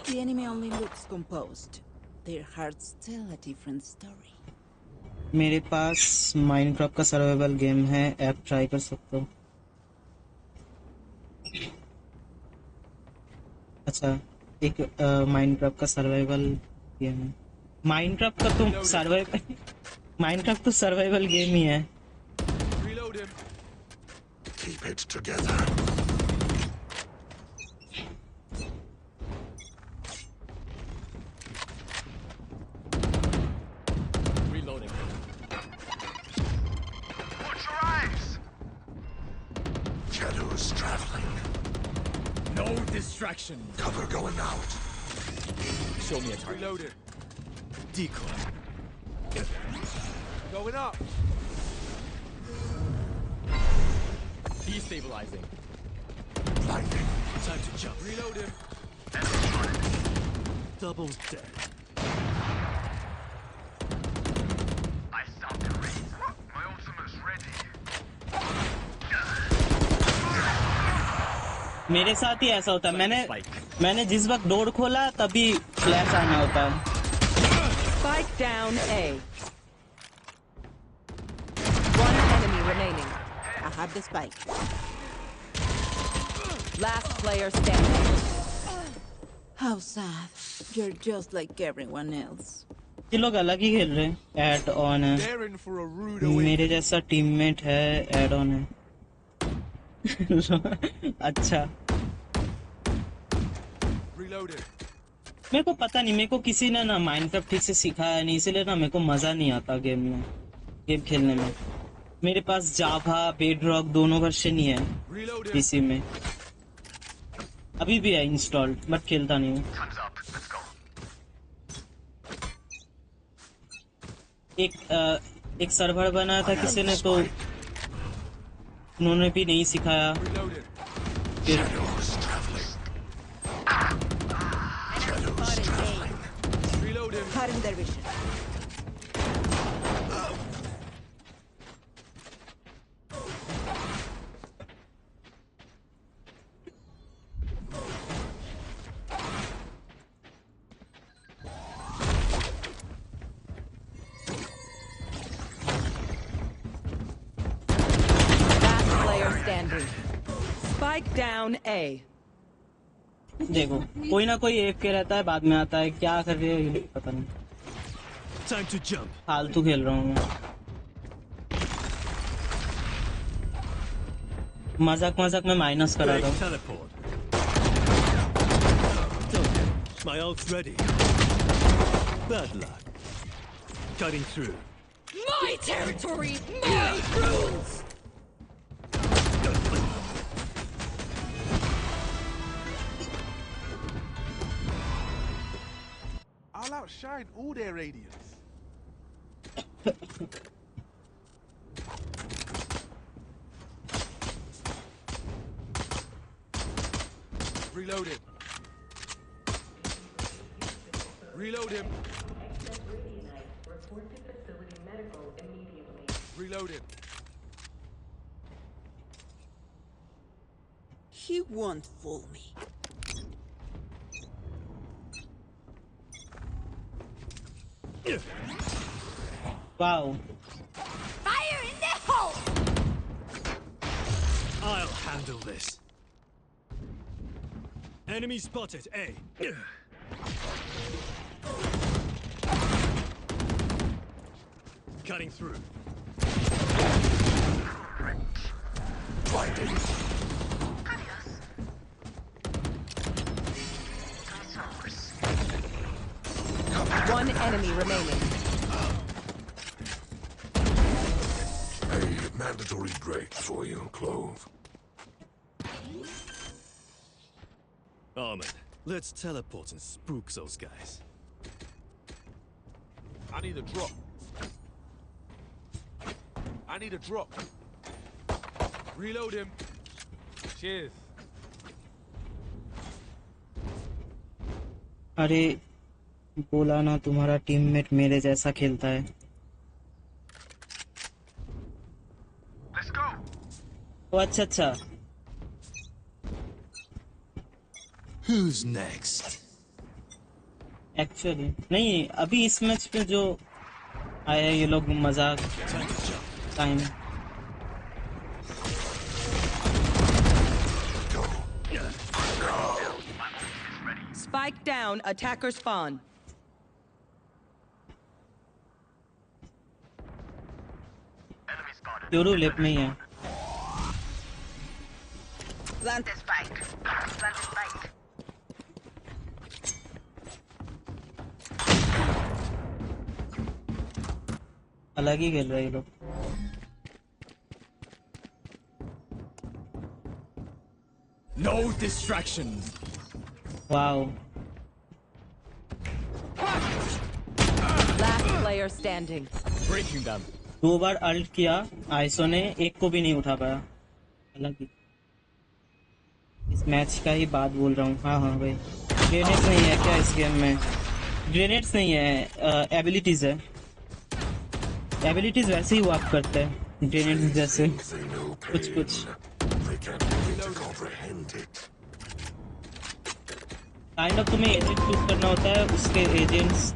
The enemy only looks composed. Their hearts tell a different story. मेरे पास माइनक्राफ्ट का सर्वाइवल गेम है, ऐप ट्राई कर सकते हो। अच्छा, एक माइनक्राफ्ट का सर्वाइवल गेम है। माइनक्राफ्ट तो सर्वाइवल गेम ही है। Reload him. Keep it together. Reloading. Watch your eyes. Shadows traveling. No distraction. Cover going out. Show me a target. Reloaded. Decoy. Going up. Destabilizing. Blinding. Time to jump. Reload him. Double dead. I stopped the race. My ultimate's ready. मेरे साथ ही ऐसा होता है। मैंने जिस वक्त door खोला तभी फ्लैश आना होता है। Spike down A. One enemy remaining. I have the spike. Last player standing. How sad. You're just like everyone else. ये लोग अलग ही खेल रहे हैं। एड ऑन है। They're in for a rude awakening. मेरे जैसा टीममेट है, एड ऑन है। अच्छा, Reloaded. मेरे को पता नहीं, मेरे को किसी ने ना माइनक्राफ्ट ठीक से सिखाया नहीं, इसलिए ना मेरे को मजा नहीं आता गेम खेलने में। मेरे पास जावा, बेडरॉक दोनों वर्जन ही है पीसी में, अभी भी है इंस्टॉल्ड, बट खेलता नहीं हूँ। Time's up. Let's go. एक सर्वर बनाया था किसी ने, तो उन्होंने भी नहीं सिखाया। फिर Shadows traveling. Shadows traveling. Reload him. Cutting their vision. Spike down A. देखो, कोई ना कोई एफ के रहता है, बाद में आता है। क्या कर रहे हो ये पता नहीं। Time to jump. फालतू खेल रहा हूँ मैं। मजाक मजाक में माइनस करा रहा हूँ। Teleport. My ult's ready. Bad luck. Cutting through. My territory, my rules! I'll outshine all their radiance. Reload him. Reload him. Reload him. He won't fool me. Wow. Fire in the hole! I'll handle this. Enemy spotted. A. Cutting through. Blinding. One enemy remaining. A mandatory break for you, Clove. Armin, let's teleport and spook those guys. I need a drop. I need a drop. Reload him. Cheers. अरे बोला ना तुम्हारा teammate मेरे जैसा खेलता है। Let's go. ओ अच्छा। Who's next? Actually नहीं, अभी इस मैच पे जो आया ये लोग मजाक time. Spike down, attacker spawn. Yoru left में ही है। Plant the spike. Plant the spike. अलग ही खेल रहे हैं ये लोग। No distractions. Wow. Last player standing. Breaking them. 2 बार अल्ट किया, आइसो ने एक को भी नहीं उठा पाया। अलग ही इस मैच का ही बात बोल रहा हूँ। हाँ भाई, ग्रेनेड्स नहीं है क्या इस गेम में? ग्रेनेड्स नहीं है, एबिलिटीज है। एबिलिटीज वैसे ही वर्क करते हैं ग्रेनेड्स जैसे कुछ। काइंड ऑफ तुम्हें एजेंट चूज करना होता है, उसके एजेंट्स,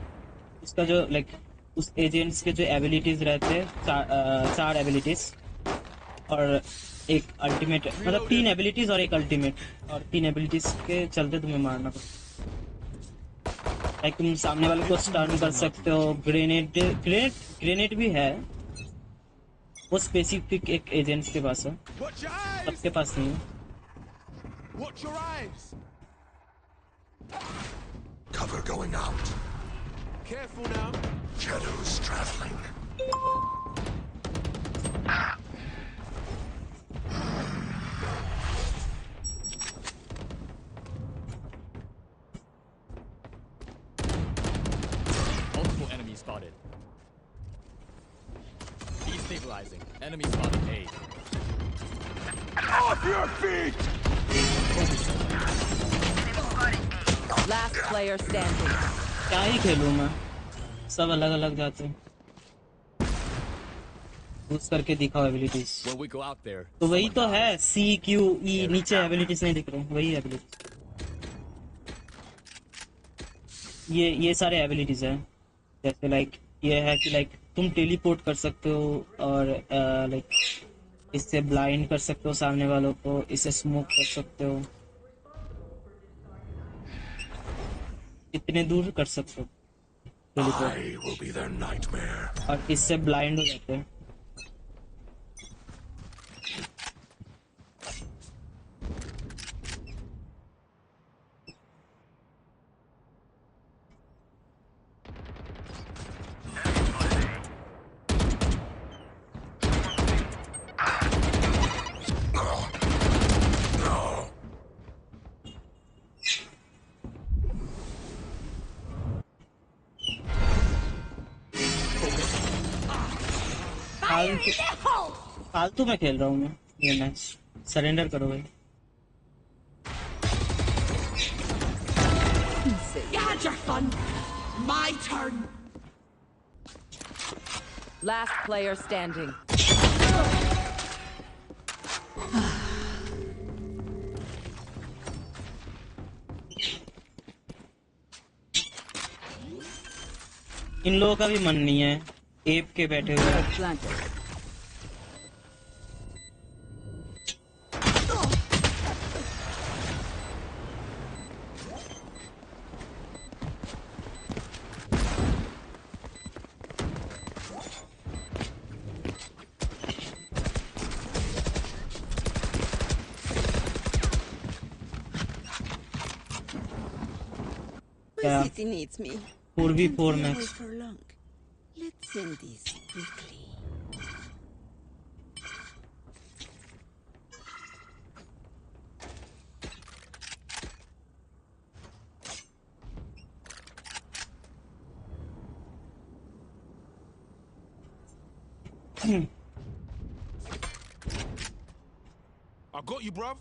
उसका जो लाइक उस एजेंट्स के जो एबिलिटीज रहते हैं, 4 एबिलिटीज और एक अल्टीमेट, मतलब 3 एबिलिटीज और एक अल्टीमेट, और 3 एबिलिटीज के चलते तुम्हें मारना पड़ता। लाइक तुम सामने वाले को स्टन कर सकते हो। ग्रेनेड भी है, वो स्पेसिफिक एक एजेंट्स के पास है, सबके पास नहीं है। Watch your eyes. Cover going out. Careful now. Shadows traveling. Multiple enemies spotted. Destabilizing. Enemy spotted. A. Off your feet. Last player standing. क्या ही खेलूं मैं, सब अलग अलग जाते हैं। यूज करके दिखाओ abilities. When we go out there, तो वही तो है, CQE नीचे एबिलिटीज नहीं दिख रहे, वही एबिलिटीज। ये सारे एबिलिटीज हैं, जैसे लाइक ये है कि लाइक तुम टेलीपोर्ट कर सकते हो, और लाइक इससे ब्लाइंड कर सकते हो सामने वालों को, इससे स्मोक कर सकते हो, इतने दूर कर सकते हो। I will be their nightmare. और इससे ब्लाइंड हो जाते हैं. फालतू में खेल रहा हूँ मैं ये मैच. सरेंडर करो भाई. You had your fun. My turn. Last player standing. इन लोगों का भी मन नहीं है एप के बैठे हुए. My city needs me. 4v4 Can't max. wait for long. Let's end this quickly. I got you, bruv.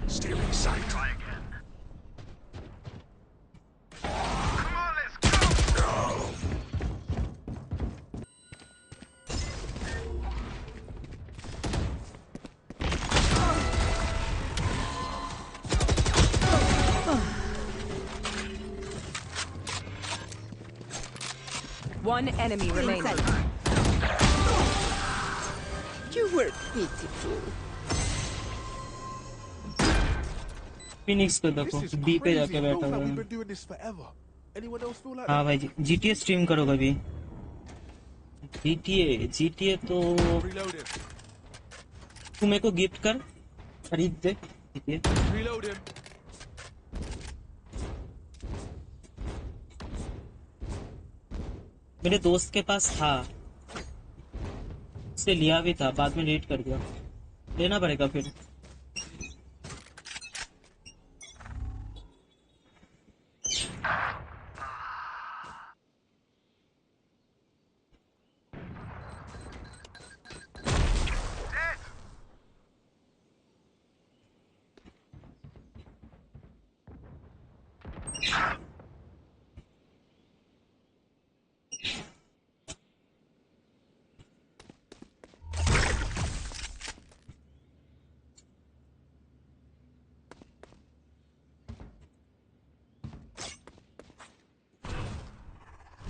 Stealing sight. Try again. Come on, let's go. One enemy remaining. You were pitiful. Phoenix पे देखो B पे जाके बैठा हुआ है. हाँ भाई GTA stream करो कभी. GTA तो तू मेरे को गिफ्ट कर खरीद दे. GTA मेरे दोस्त के पास था, उससे लिया भी था, बाद में डिलीट कर दिया. लेना पड़ेगा फिर.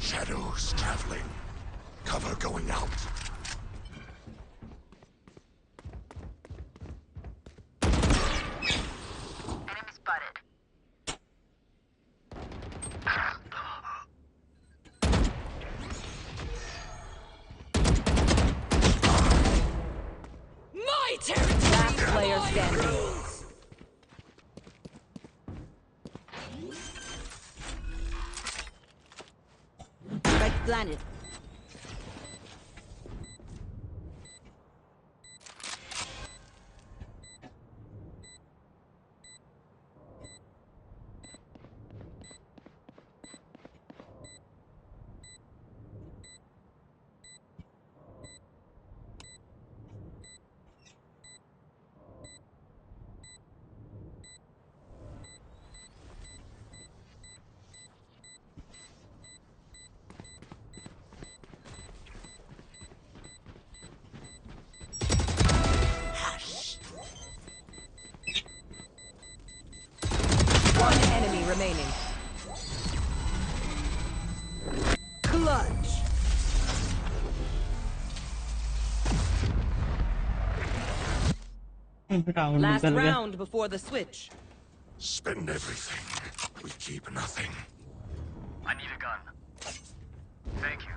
Shadows traveling. Cover going out. Enemy spotted. My territory. Last player standing. Spike planted. Round Last निकल गया। round before the switch. Spend everything. We keep nothing. I need a gun. Thank you.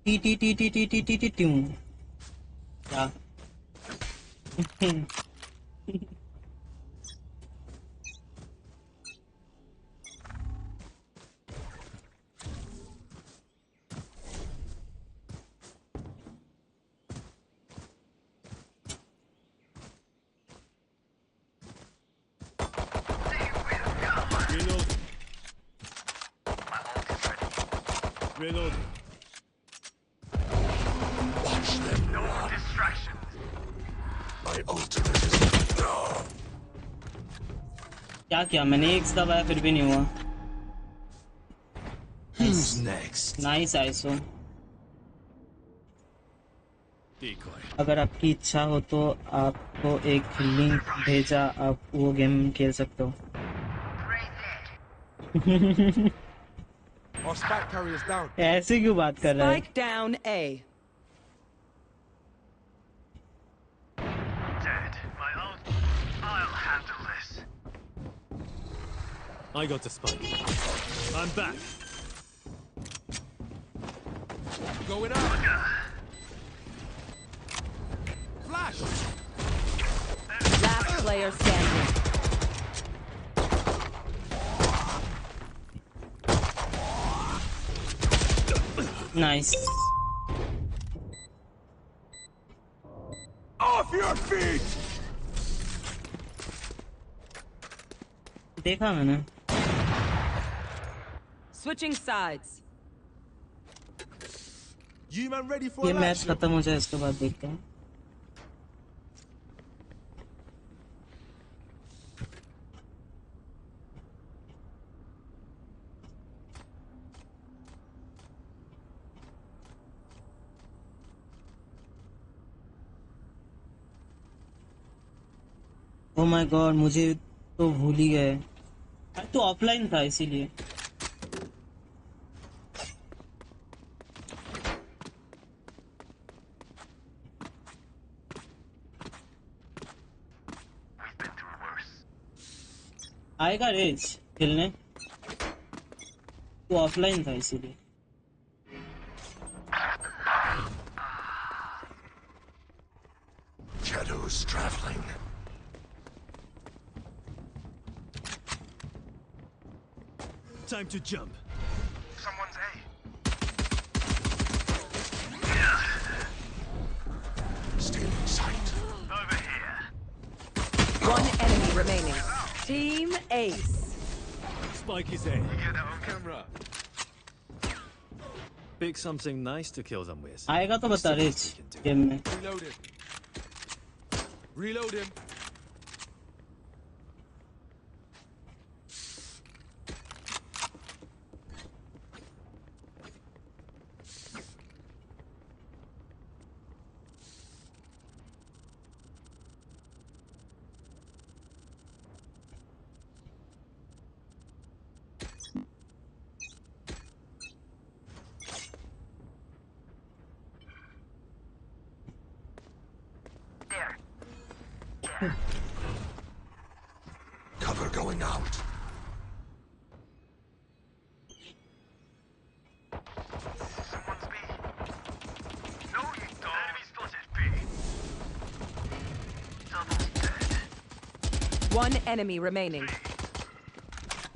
T T T T T T T T ट्यूं क्या Reload. Reload. Watch them. No more distraction. My ultimate is... क्या किया मैंने? एक दबाया फिर भी नहीं हुआ। Who's next? Nice iso. Decoy. अगर आपकी इच्छा हो तो आपको एक लिंक भेजा, आप वो गेम खेल सकते हो। Our spike carrier's down. ऐसे क्यों बात कर रहा है? Spike down A. Dead. My own. I'll handle this. I got the spike. I'm back. Going up. Flash. Last player standing. Nice. Off your feet. देखा मैंने। Switching sides. You man ready for ये an match action? खत्म हो जाए इसके बाद देखते हैं। ओ माय गॉड, मुझे तो भूल ही गए। तो ऑफलाइन था इसीलिए। We've been through worse. आएगा रेज खेलने, तो ऑफलाइन था इसीलिए। Shadows traveling. Time to jump. Someone's A. Still in sight. Over here. One enemy remaining. Team Ace. Spike is A. You get that on camera. Pick something nice to kill them with. आएगा तो बता raise game में। Reloading. Reloading. There. Cover going out. Someone's B. No, you don't. Enemy spotted B. Double dead. One enemy remaining.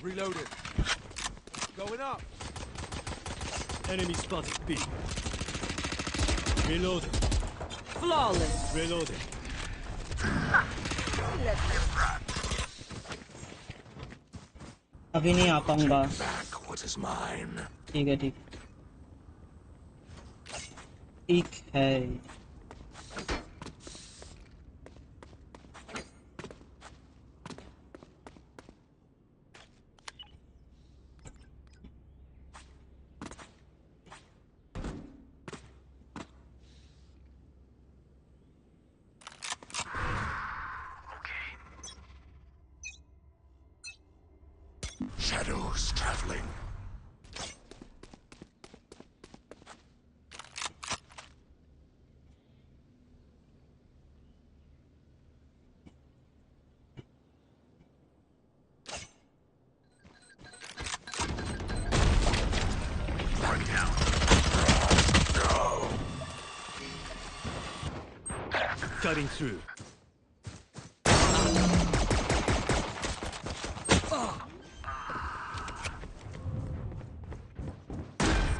Reloading. Going up. Enemy spotted B. Reloading. Flawless. Reloading. अभी नहीं आ पाऊंगा। Back what is mine. ठीक है, ठीक ठीक है। Okay. Shadows traveling. Cutting through.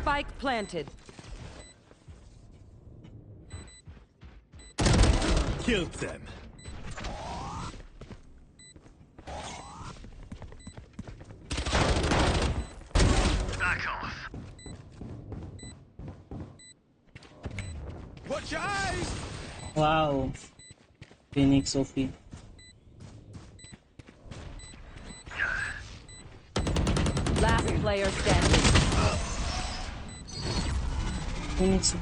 Spike planted. Killed them. Back off. Watch your eyes! Wow. Phoenix Sophie. Last player standing. Phoenix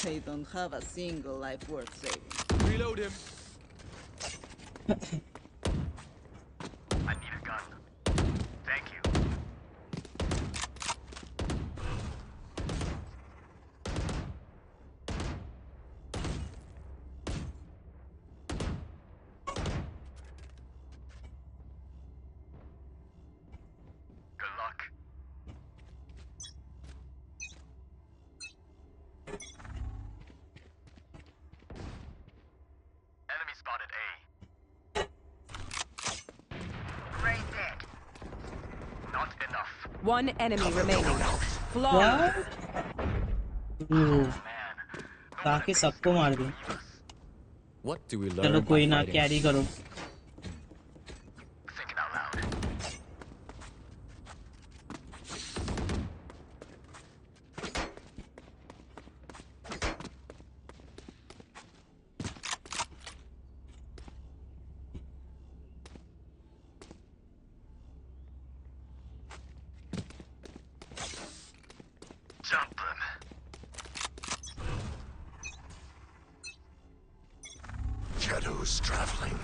They don't have a single life worth saving. Reload him. I need a gun. Thank you. Good luck. Enemy spotted A. Right dead. Not enough. One enemy remaining. Flawless. ताकि सबको मार दे. What do we चलो learn कोई by ना fighting? Carry करो. Thinking out loud. Jump them. Shadows traveling.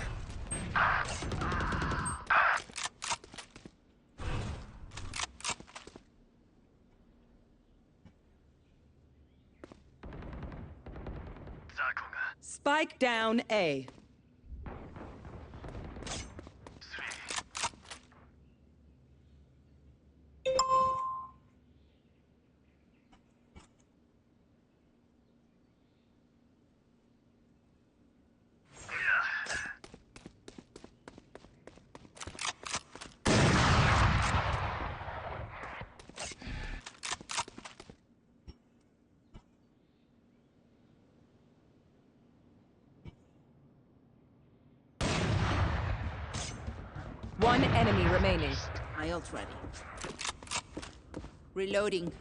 Spike down A. One enemy remaining. My ult ready. Reloading.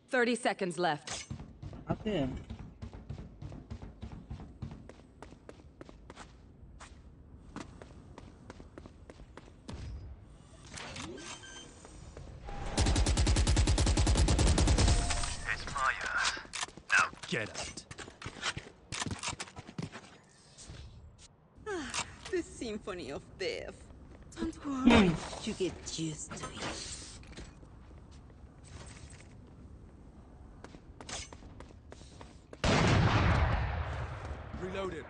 Thirty seconds left. Okay. Get out. The symphony of death. Don't worry, you get used to it. Reloaded.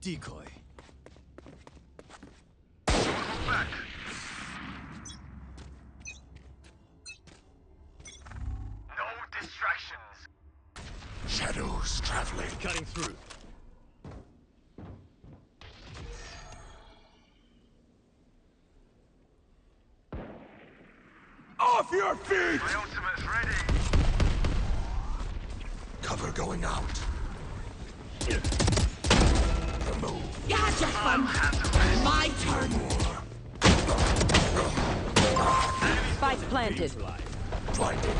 Decoy. Shadows traveling. Cutting through. Off your feet! My ultimate's ready. Cover going out. Remove. Gotcha, fun. My turn. Spike planted. Blinded.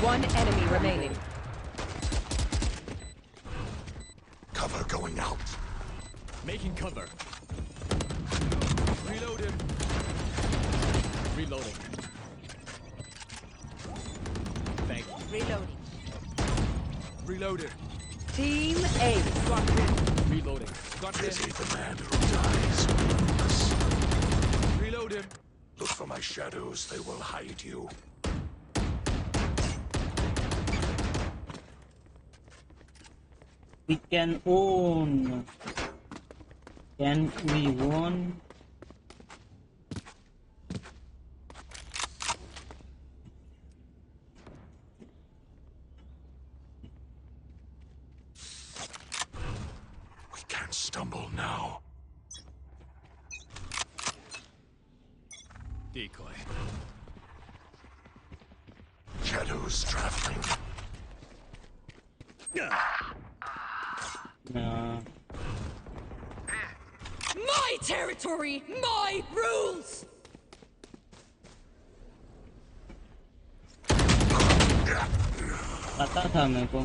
One enemy remaining. Cover going out. Making cover. Reload him. Reloading. Thank you. Reloading. Reload it. Team A. Reloading. Got Is he him. the man who dies with us? Reload him. Look for my shadows, they will hide you. We can own. Can we own? We can't stumble now. Decoy. Shadows traveling. No. My territory, my rules! पता था मेरे को,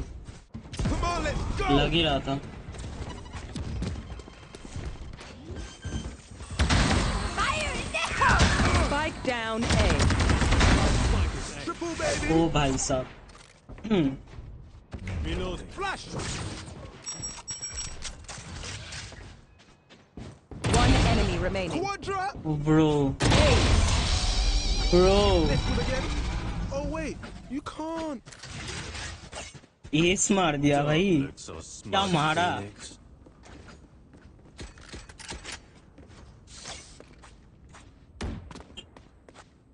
Come on, let's go. लग ही रहा था. Spike down A. Triple baby. ओ भाई साहब. Reloading. Flash. One enemy remaining. Quadra. Bro. Let's do it again. Oh wait, you can't. S मार दिया भाई. क्या मारा?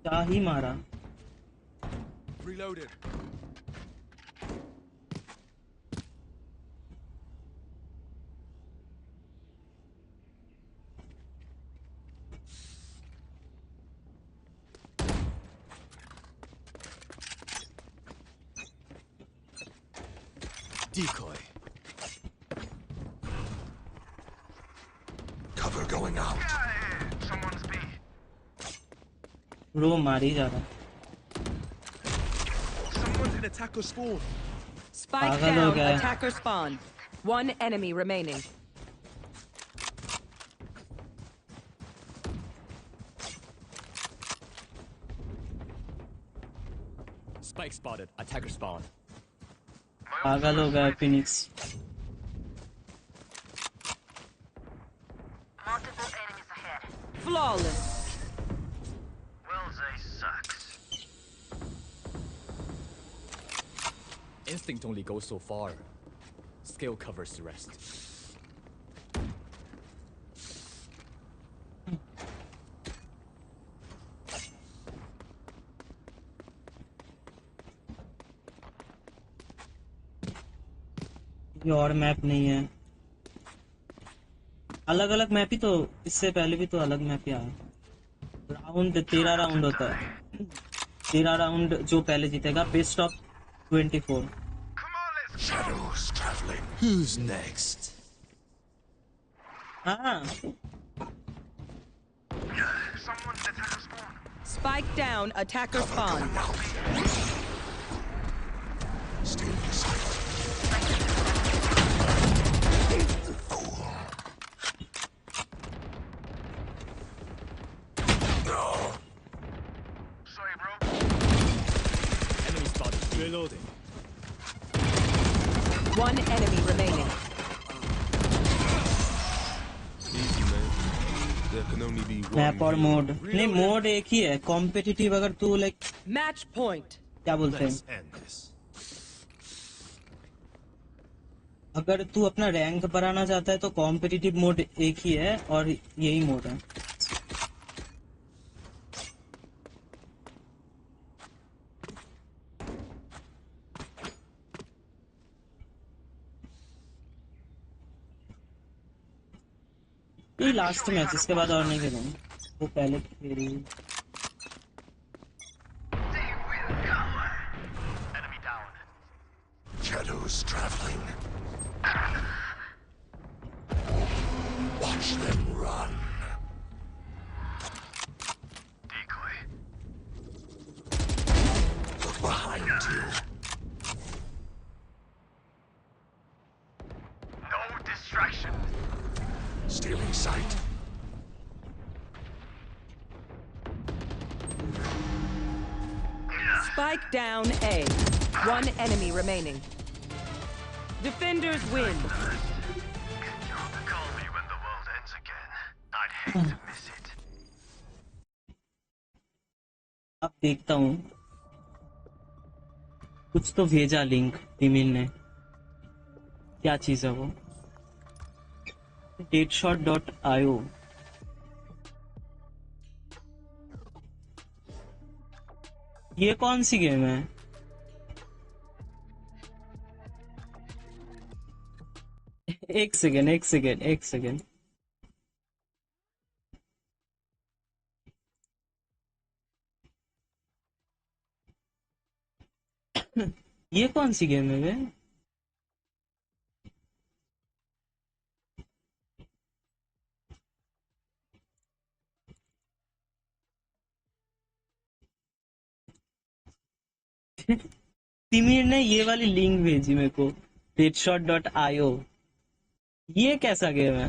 क्या ही मारा? Reload it. Decoy. Cover going out. Someone's B. Bro मार ही जा रहा. Someone's in attacker spawn. Spike पागल हो down. गया. Attacker spawn. One enemy remaining. Spike spotted. Attacker spawn. पागल हो गया Phoenix. Multiple enemies ahead. Flawless. Wilze sucks. Instinct only goes so far. Skill covers the rest. ये और map नहीं है. अलग अलग मैप ही तो, इससे पहले भी तो अलग मैप ही आया. राउंड 13 राउंड होता है. 13 राउंड जो पहले जीतेगा, best of 24. Shadows traveling. Who's next? हाँ. Someone's attacker spawn. Spike down. Attacker spawn. Stay silent. Sorry, bro. Enemy spotted. Reloading. One enemy remaining. Easy, man. There can only be one. Map और mode नहीं, mode एक ही है. Competitive अगर तू like Match point. क्या बोलते हैं, Let's end this. अगर तू अपना रैंक बढ़ाना चाहता है तो कॉम्पिटिटिव मोड एक ही है और यही मोड है. ये लास्ट मैच, इसके बाद और नहीं खेलूंगा. वो पहले खेली. Enemy down. Shadows traveling. Watch them run. Decoy. Look behind you. Spike down A. One enemy remaining. Defenders win. Call me when the world ends again. I'd hate to miss it. अब देखता हूँ, कुछ तो भेजा link email ने, क्या चीज है वो? 𝙎𝙏𝙍𝙀𝘼𝙈। ये कौन सी गेम है? एक सेकेंड एक सेकेंड एक सेकेंड। ये कौन सी गेम है वे? तिमिर ने ये वाली लिंक भेजी मेरे को, 𝙎𝙏𝙍𝙀𝘼𝙈। ये कैसा गेम है?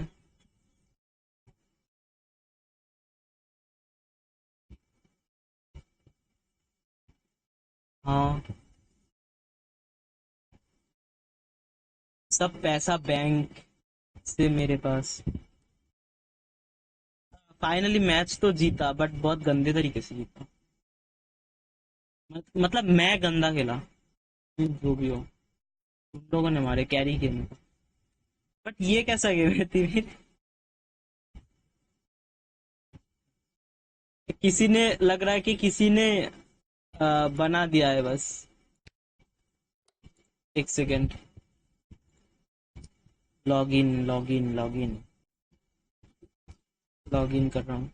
हाँ, सब पैसा बैंक से मेरे पास। फाइनली मैच तो जीता, बट बहुत गंदे तरीके से जीता। मतलब मैं गंदा खेला, जो भी हो, तुम लोगों ने हमारे कैरी किए। बट ये कैसा गेम है तिमिर? किसी ने, लग रहा है कि किसी ने बना दिया है बस। एक second, login login login login कर रहा हूँ।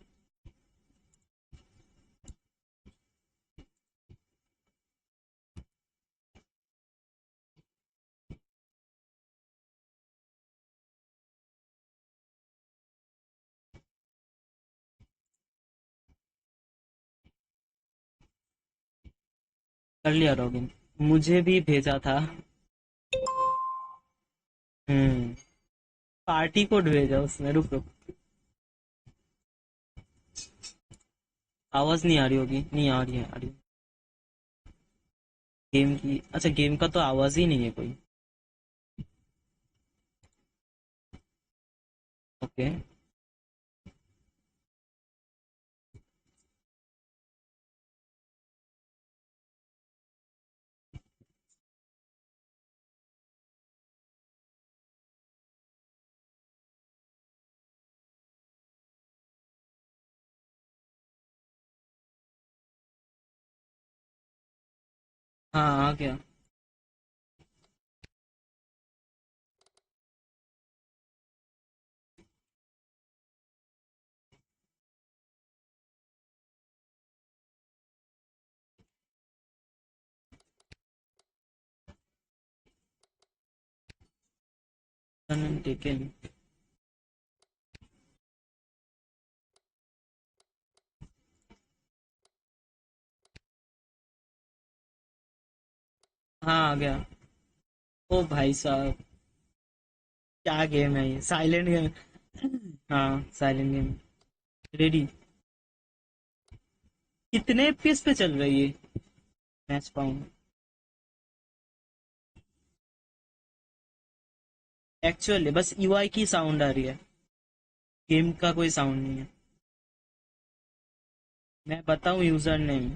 कर लिया लॉगिन, मुझे भी भेजा था। पार्टी कोड भेजा उसने, रुक रुक। आवाज नहीं आ रही होगी, नहीं आ रही है, आ रही है। गेम की, अच्छा गेम का तो आवाज ही नहीं है कोई। ओके, हाँ आ गया। टेकन, हाँ आ गया। ओ भाई साहब, क्या गेम है ये? Silent game. हाँ साइलेंट गेम। रेडी? कितने एफपीएस पे चल रही है मैच पाऊंगा? एक्चुअली बस यूआई की साउंड आ रही है, गेम का कोई साउंड नहीं है। मैं बताऊं यूजर नेम?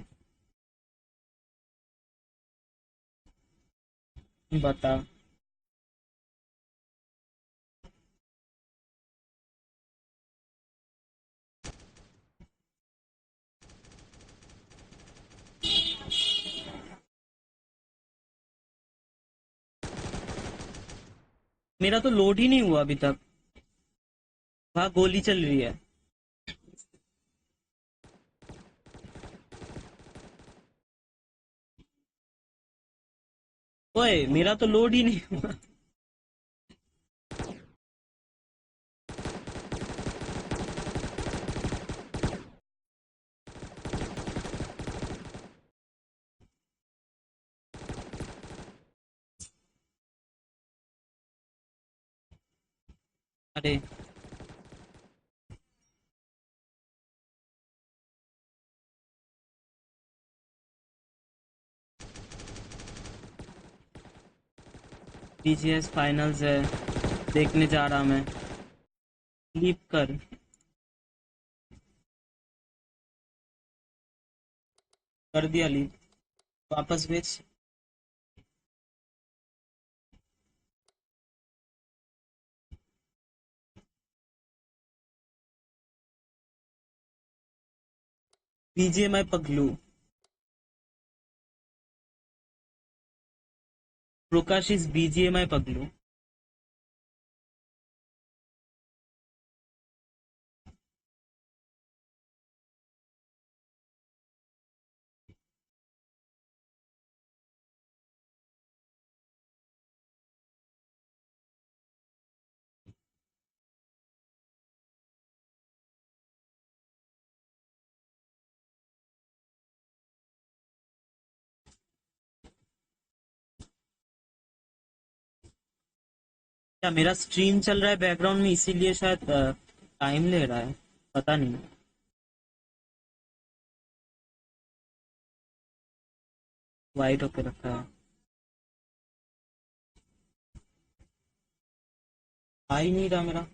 बता। मेरा तो लोड ही नहीं हुआ अभी तक। वहाँ गोली चल रही है। ओए मेरा तो लोड ही नहीं हुआ। अरे BGS फाइनल्स है, देखने जा रहा मैं। लीप कर दिया लीप, वापस भेज। BGMI पगलू, Prakash is BGMI पगलू। क्या मेरा स्ट्रीम चल रहा है बैकग्राउंड में, इसीलिए शायद टाइम ले रहा है, पता नहीं। वाइट होके रखा है, आ ही नहीं रहा मेरा।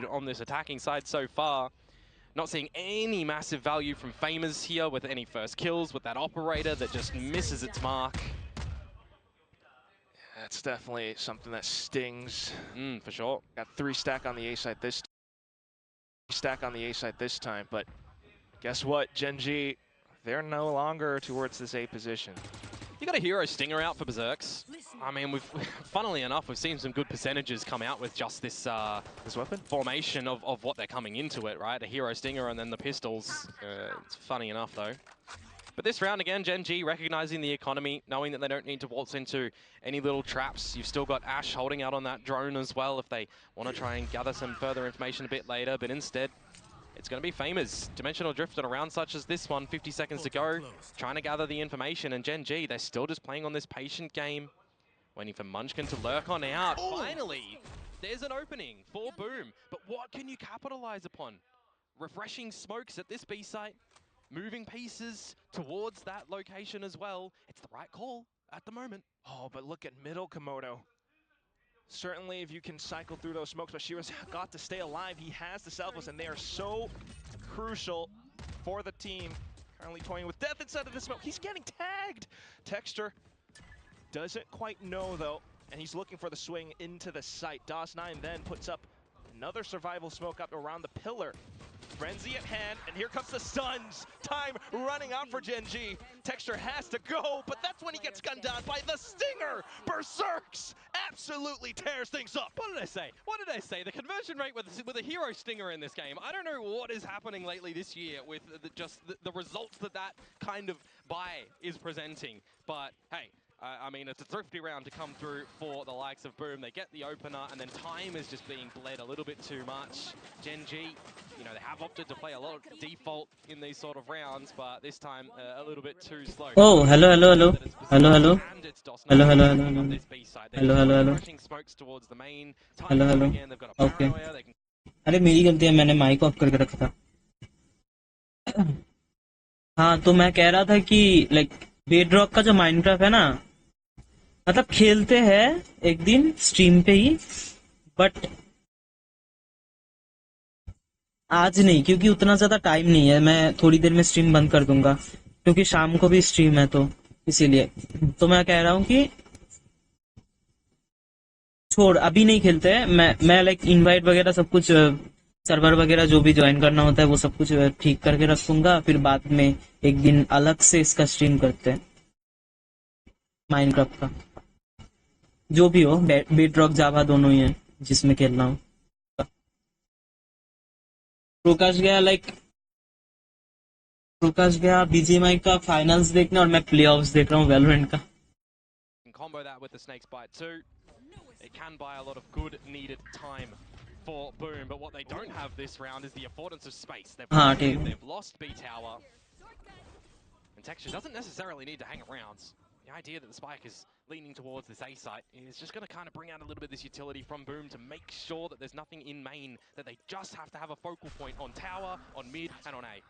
On this attacking side so far. Not seeing any massive value from Famers here with any first kills, with that operator that just misses its mark. That's definitely something that stings. For sure. Got 3 stack on the A side this stack on the A side this time, but guess what, Gen.G, they're no longer towards this A position. You got a hero stinger out for 𝙒𝙀𝙇𝘾𝙊𝙈. I mean, funnily enough, we've seen some good percentages come out with just this weapon formation of what they're coming into it, right? A hero stinger and then the pistols. It's funny enough though. But this round again, Gen.G recognizing the economy, knowing that they don't need to waltz into any little traps. You've still got Ash holding out on that drone as well if they want to try and gather some further information a bit later, but instead, it's going to be Famous. Dimensional Drift on a round such as this one, 50 seconds to go, trying to gather the information, and Gen.G, they're still just playing on this patient game, waiting for Munchkin to lurk on out. Finally, there's an opening for Boom, but what can you capitalize upon? Refreshing smokes at this B site, moving pieces towards that location as well. It's the right call at the moment. Oh, but look at middle, Komodo. Certainly, if you can cycle through those smokes, but Shira's got to stay alive. He has the salvos, and they are so crucial for the team. Currently toying with death inside of the smoke. He's getting tagged. Texture doesn't quite know, though, and he's looking for the swing into the site. 𝙎𝙏𝙍𝙀𝙈 then puts up another survival smoke up around the pillar. Frenzy at hand, and here comes the stuns. Time running out for Gen.G. Texture has to go, but that's when he gets gunned down by the stinger. 𝙒𝙀𝙗𝑘𝑠 absolutely tears things up. What did I say? What did I say? The conversion rate with a hero stinger in this game. I don't know what is happening lately this year with the results that kind of buy is presenting. But hey, I mean, it's a thrifty round to come through for the likes of Boom. They get the opener, and then time is just being bled a little bit too much. Gen.G, you know, they have opted to play a lot of default in these sort of rounds, but this time a little bit too slow. Oh, hello. Hello. Hello. Okay. अरे मेरी गलती है, मैंने mic off करके रखा था. हाँ, तो मैं कह रहा था कि लाइक बेडरॉक का जो माइनक्राफ्ट है ना, मतलब खेलते हैं एक दिन स्ट्रीम पे ही, बट आज नहीं, क्योंकि उतना ज्यादा टाइम नहीं है. मैं थोड़ी देर में स्ट्रीम बंद कर दूंगा क्योंकि शाम को भी स्ट्रीम है, तो इसीलिए तो मैं कह रहा हूँ कि छोड़, अभी नहीं खेलते हैं. मैं लाइक इनवाइट वगैरह सब कुछ, सर्वर वगैरह जो भी ज्वाइन करना होता है वो सब कुछ ठीक करके रखूंगा. फिर बाद में एक दिन अलग से इसका स्ट्रीम करते हैं, माइनक्राफ्ट का, जो भी हो. बेडरॉक जावा दोनों ही है जिसमें खेलना हो. प्रकाश गया बीजीएमआई का फाइनल्स देखने, और मैं प्लेऑफ्स देख रहा हूँ वैलोरेंट का. Combo that with the Snake's Bite too. It can buy a lot of good needed time for Boom, but what they don't have this round is the affordance of space. They've lost B tower, and Texture doesn't necessarily need to hang around. The idea that the spike is leaning towards this A site is just going to kind of bring out a little bit of this utility from Boom to make sure that there's nothing in main, that they just have to have a focal point on tower, on mid, and on A.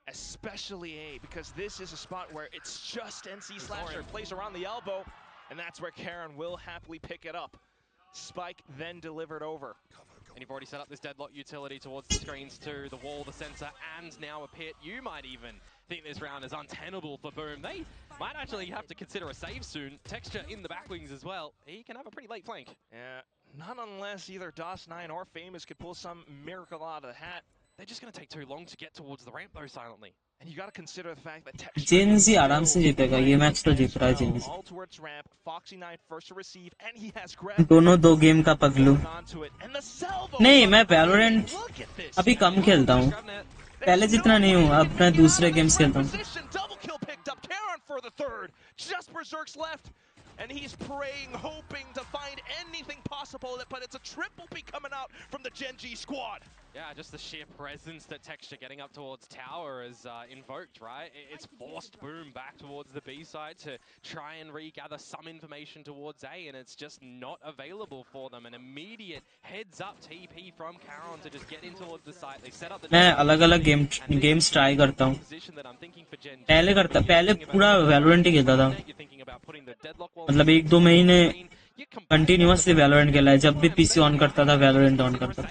Especially A, because this is a spot where it's just NC Slasher plays around the elbow, and that's where Karen will happily pick it up. Spike then delivered over. And you've already set up this deadlock utility towards the screens too, the wall, the sensor, and now a pit. You might even think this round is untenable for Boom. They might actually have to consider a save soon. Texture in the back wings as well. He can have a pretty late flank. Yeah, not unless either 𝙎𝙏𝙍𝙀𝙗𝙈 or Famous could pull some miracle out of the hat. They're just going to take too long to get towards the ramp though silently. And you got to consider the fact that Texture Gen Z आराम से जीतेगा, ये match तो जीत रहा है Gen Z. all towards ramp. Foxy9 first to receive, and he has दोनों दो game का पगलू. नहीं, मैं वैलोरेंट अभी कम खेलता हूँ, पहले जितना नहीं हूँ. अब मैं दूसरे गेम्स खेलता हूँ. Double kill picked up. Karen for the third. Just 𝙒𝙀𝙀𝙀𝙀 left. And he's praying, hoping to find anything possible, but it's a triple P coming out from the Gen.G squad. Yeah, just the sheer presence that Texture getting up towards tower is invoked, right? It's forced Boom back towards the B side to try and regather some information towards A, and it's just not available for them. An immediate heads-up TP from Karen to just get in towards the site. They set up the... मैं अलग-अलग games try करता हूँ. पहले पूरा Valorant ही खेलता था, मतलब 1-2 महीने कंटिन्यूअसली वैलोरेंट खेला है. जब भी पीसी ऑन करता था वैलोरेंट ऑन करता था.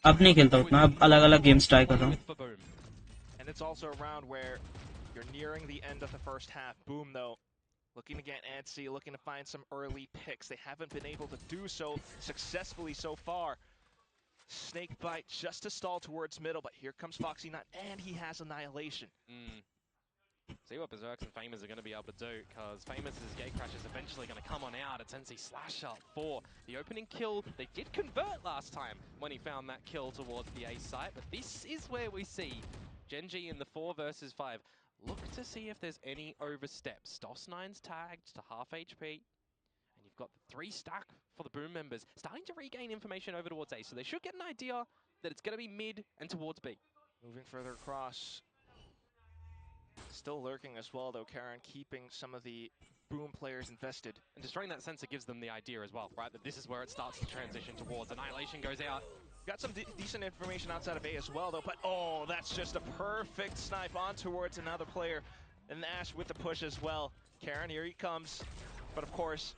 अब नहीं खेलता उतना, अब अलग-अलग गेम्स ट्राई कर रहा हूँ. And it's also a round where you're nearing the end of the first half. Boom though, looking to get antsy, looking to find some early picks. They haven't been able to do so successfully so far. snake bite just to stall towards middle, but here comes Foxy9, and he has Annihilation. See what Berserks and Famous are going to be able to do, because Famous' Gatecrash is eventually going to come on out. It's Msi Slasher for the opening kill. They did convert last time when he found that kill towards the A site, but this is where we see Gen.G in the 4 versus 5. Look to see if there's any oversteps. 𝙎𝙀𝙍𝙀𝙈 tagged to half HP, and you've got the 3 stack for the Boom members starting to regain information over towards A, so they should get an idea that it's going to be mid and towards B. Moving further across. Still lurking as well, though, 𝙬☘, keeping some of the Boom players invested. And destroying that sensor gives them the idea as well, right? That this is where it starts to transition towards. Annihilation goes out. Got some decent information outside of A as well, though, but oh, that's just a perfect snipe on towards another player. And Ash with the push as well. 𝙬☘, here he comes. But of course,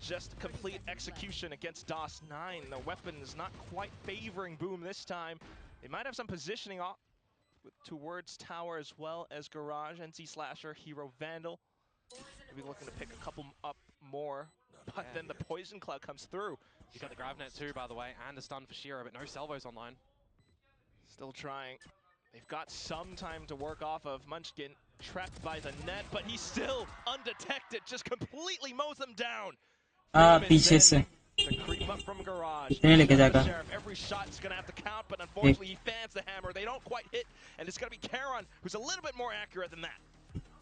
just complete execution against 𝙎𝙬𝙬𝙀. The weapon is not quite favoring Boom this time. They might have some positioning off towards tower as well as garage. Msi Slasher, Hero Vandal. Maybe looking to pick a couple up more, but then the poison cloud comes through. You got the Gravnet too, by the way, and a stun for Shiro, but no salvos online. Still trying. They've got some time to work off of. Munchkin trapped by the net, but he's still undetected. Just completely mows them down. पीछे से The creep up from garage. इतने लेके जाएगा. Every shot is going to have to count, but unfortunately he fans the hammer. They don't quite hit, and it's going to be 𝙬☘ who's a little bit more accurate than that.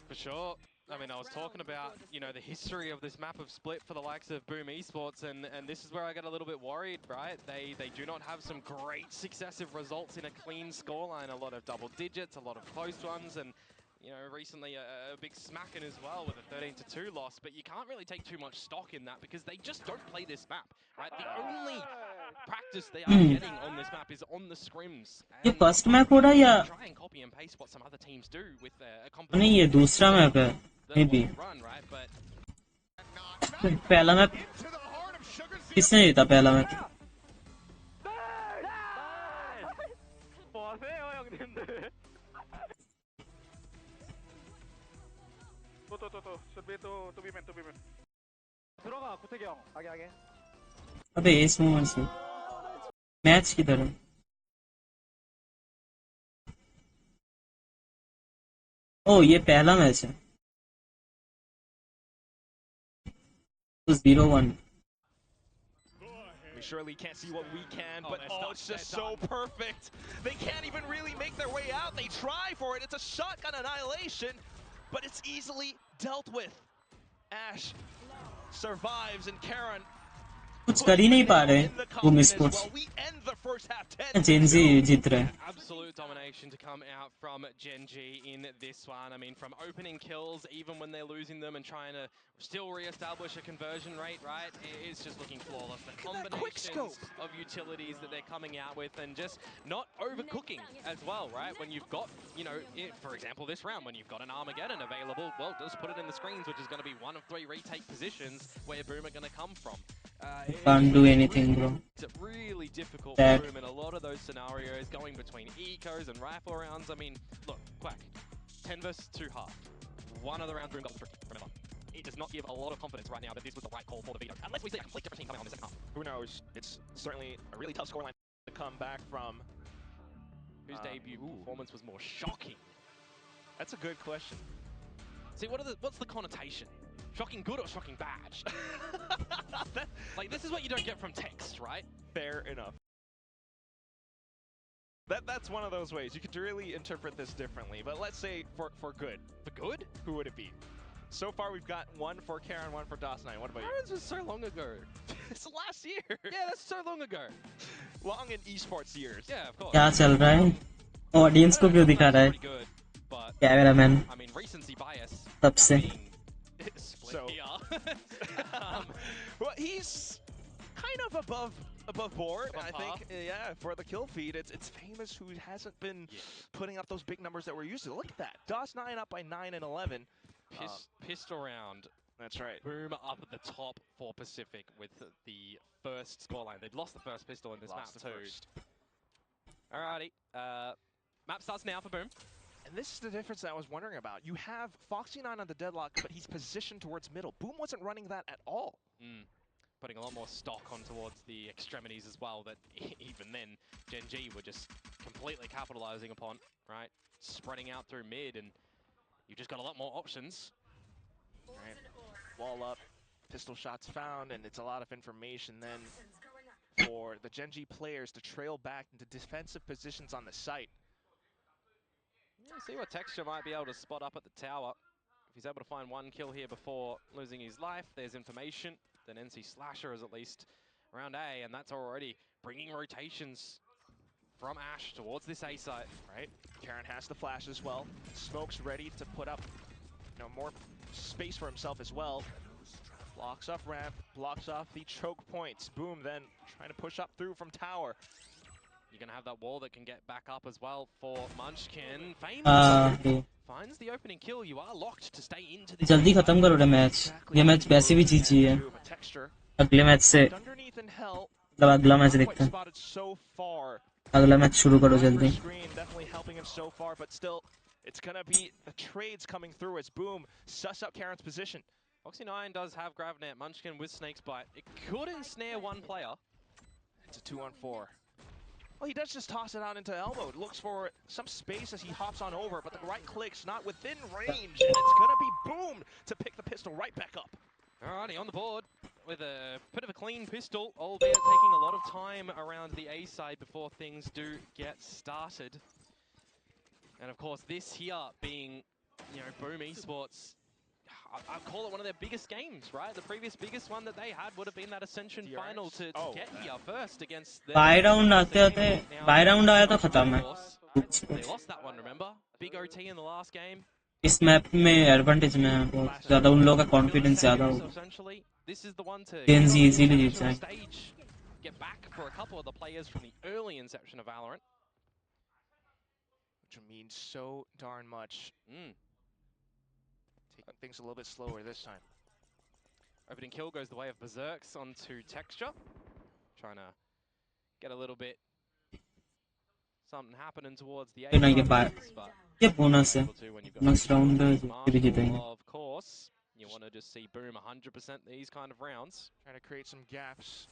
For sure. I mean, I was talking about, you know, the history of this map of split for the likes of Boom Esports, and this is where I get a little bit worried, right? They do not have some great successive results in a clean scoreline. A lot of double digits, a lot of close ones, and, you know, recently a big smacking as well with a 13-2 loss, but you can't really take too much stock in that because they just don't play this map, right? The only practice they are getting on this map is on the scrims. ये first map हो रहा है या Try and copy and paste what some other teams do with नहीं? ये दूसरा map है may be. पहला मैप किसने जीता? पहला मैप अबे इस मोमेंट से मैच किधर है? ओ ये पहला मैच है. 0-1. We surely can't see what we can, but it's just so perfect. They can't even really make their way out. They try for it. It's a shotgun annihilation, but it's easily dealt with. Ash survives, and 𝙬☘ कुछ कर ही नहीं पा रहे boom sports. Gen.G जीत रहे. Absolute domination to come out from Gen.G in this one. I mean, from opening kills, even when they're losing them and trying to still re-establish a conversion rate, right? It's just looking flawless. The combinations of utilities that they're coming out with, and just not overcooking as well, right? When you've got, you know, for example, this round, when you've got an Armageddon available, well, just put it in the screens, which is going to be one of 3 retake positions where Boom are going to come from. Can't do anything, bro. It's really difficult for Boom in a lot of those scenarios, going between ecos and rifle rounds. I mean, look, Quack, 10 versus 2 half. One of the rounds Boom got tricky, remember. It does not give a lot of confidence right now that this was the right call for the veto, unless we see a complete different team coming on the second half. Who knows? It's certainly a really tough scoreline to come back from. Whose debut performance was more shocking? That's a good question. See, what's the connotation? Shocking good or shocking bad? Like, this is what you don't get from text, right? Fair enough. That's one of those ways. You could really interpret this differently, but let's say for good. For good? Who would it be? So far, we've got one for 𝙬☘, one for 𝙎𝙬𝙬𝙀. What about you? This was so long ago. It's last year. Yeah, that's so long ago. Long in esports years. Yeah, of course. क्या चल रहा है? Audience को क्यों दिखा रहा है? Cameraman. I mean, recency bias. तब से. So, well, he's kind of above board, I think. Yeah, for the kill feed, it's Famous who hasn't been putting up those big numbers that we're used to. Look at that, 𝙎𝙬𝙬𝙀 up by 9 and 11. Pistol round. That's right. Boom up at the top for Pacific with the first scoreline. They've lost the first pistol in this map too. Alrighty, map starts now for Boom. And this is the difference that I was wondering about. You have Foxy9 on the deadlock, but he's positioned towards middle. Boom wasn't running that at all. putting a lot more stock on towards the extremities as well, that even then, Gen G were just completely capitalizing upon, right? Spreading out through mid, and you've just got a lot more options. Right. Wall up, pistol shots found, and it's a lot of information then for the Gen G players to trail back into defensive positions on the site. Yeah, see what Texture might be able to spot up at the tower. If he's able to find one kill here before losing his life, there's information. Then NC Slasher is at least around A, and that's already bringing rotations from Ash towards this A site. Right, Karen has the flash as well. Smoke's ready to put up, more space for himself as well. Blocks off ramp, blocks off the choke points. Boom, then trying to push up through from tower. You're going to have that wall that can get back up as well for Munchkin. Finds the opening kill. You are locked to stay into this. जल्दी खत्म करो रे match. ये match वैसे भी जीती है. अगले मैच से मतलब अगला मैच देखते हैं. अगला मैच शुरू करो जल्दी. Definitely helping him so far, but still, it's gonna be the trades coming through as Boom suss out Karen's position. 𝙒𝙀𝙇𝘾𝙊𝙈 does have GravNet. Munchkin with Snake's Bite. It could ensnare one player. It's a 2-on-4. Well, he does just toss it out into elbow. It looks for some space as he hops on over, but the right click's not within range, and it's gonna be Boom to pick the pistol right back up. Alrighty, on the board with a bit of a clean pistol, albeit taking a lot of time around the A side before things do get started. And of course, this here being, Boom Esports, I'd call it one of their biggest games, right? The previous biggest one that they had would have been that Ascension final to get here first against them. Buy round आया तो खत्म है. They lost that one, remember? Big OT in the last game. इस map में advantage में है बहुत ज़्यादा. उन लोगों का कॉन्फिडेंस ज़्यादा होगा. This is the one to easily जीत जाएंगे. Get back for a couple of the players from the early inception of Valorant. Which means so darn much. Taking things a little bit slower this time. Opening kill goes the way of 𝙒𝙀𝙀𝙀 onto Texture. Trying to get a little bit something happening towards the A. ये bonus है. Next round भी जीतेंगे. Of course, you want to just see Boom 100% these kind of rounds. Trying to create some gaps.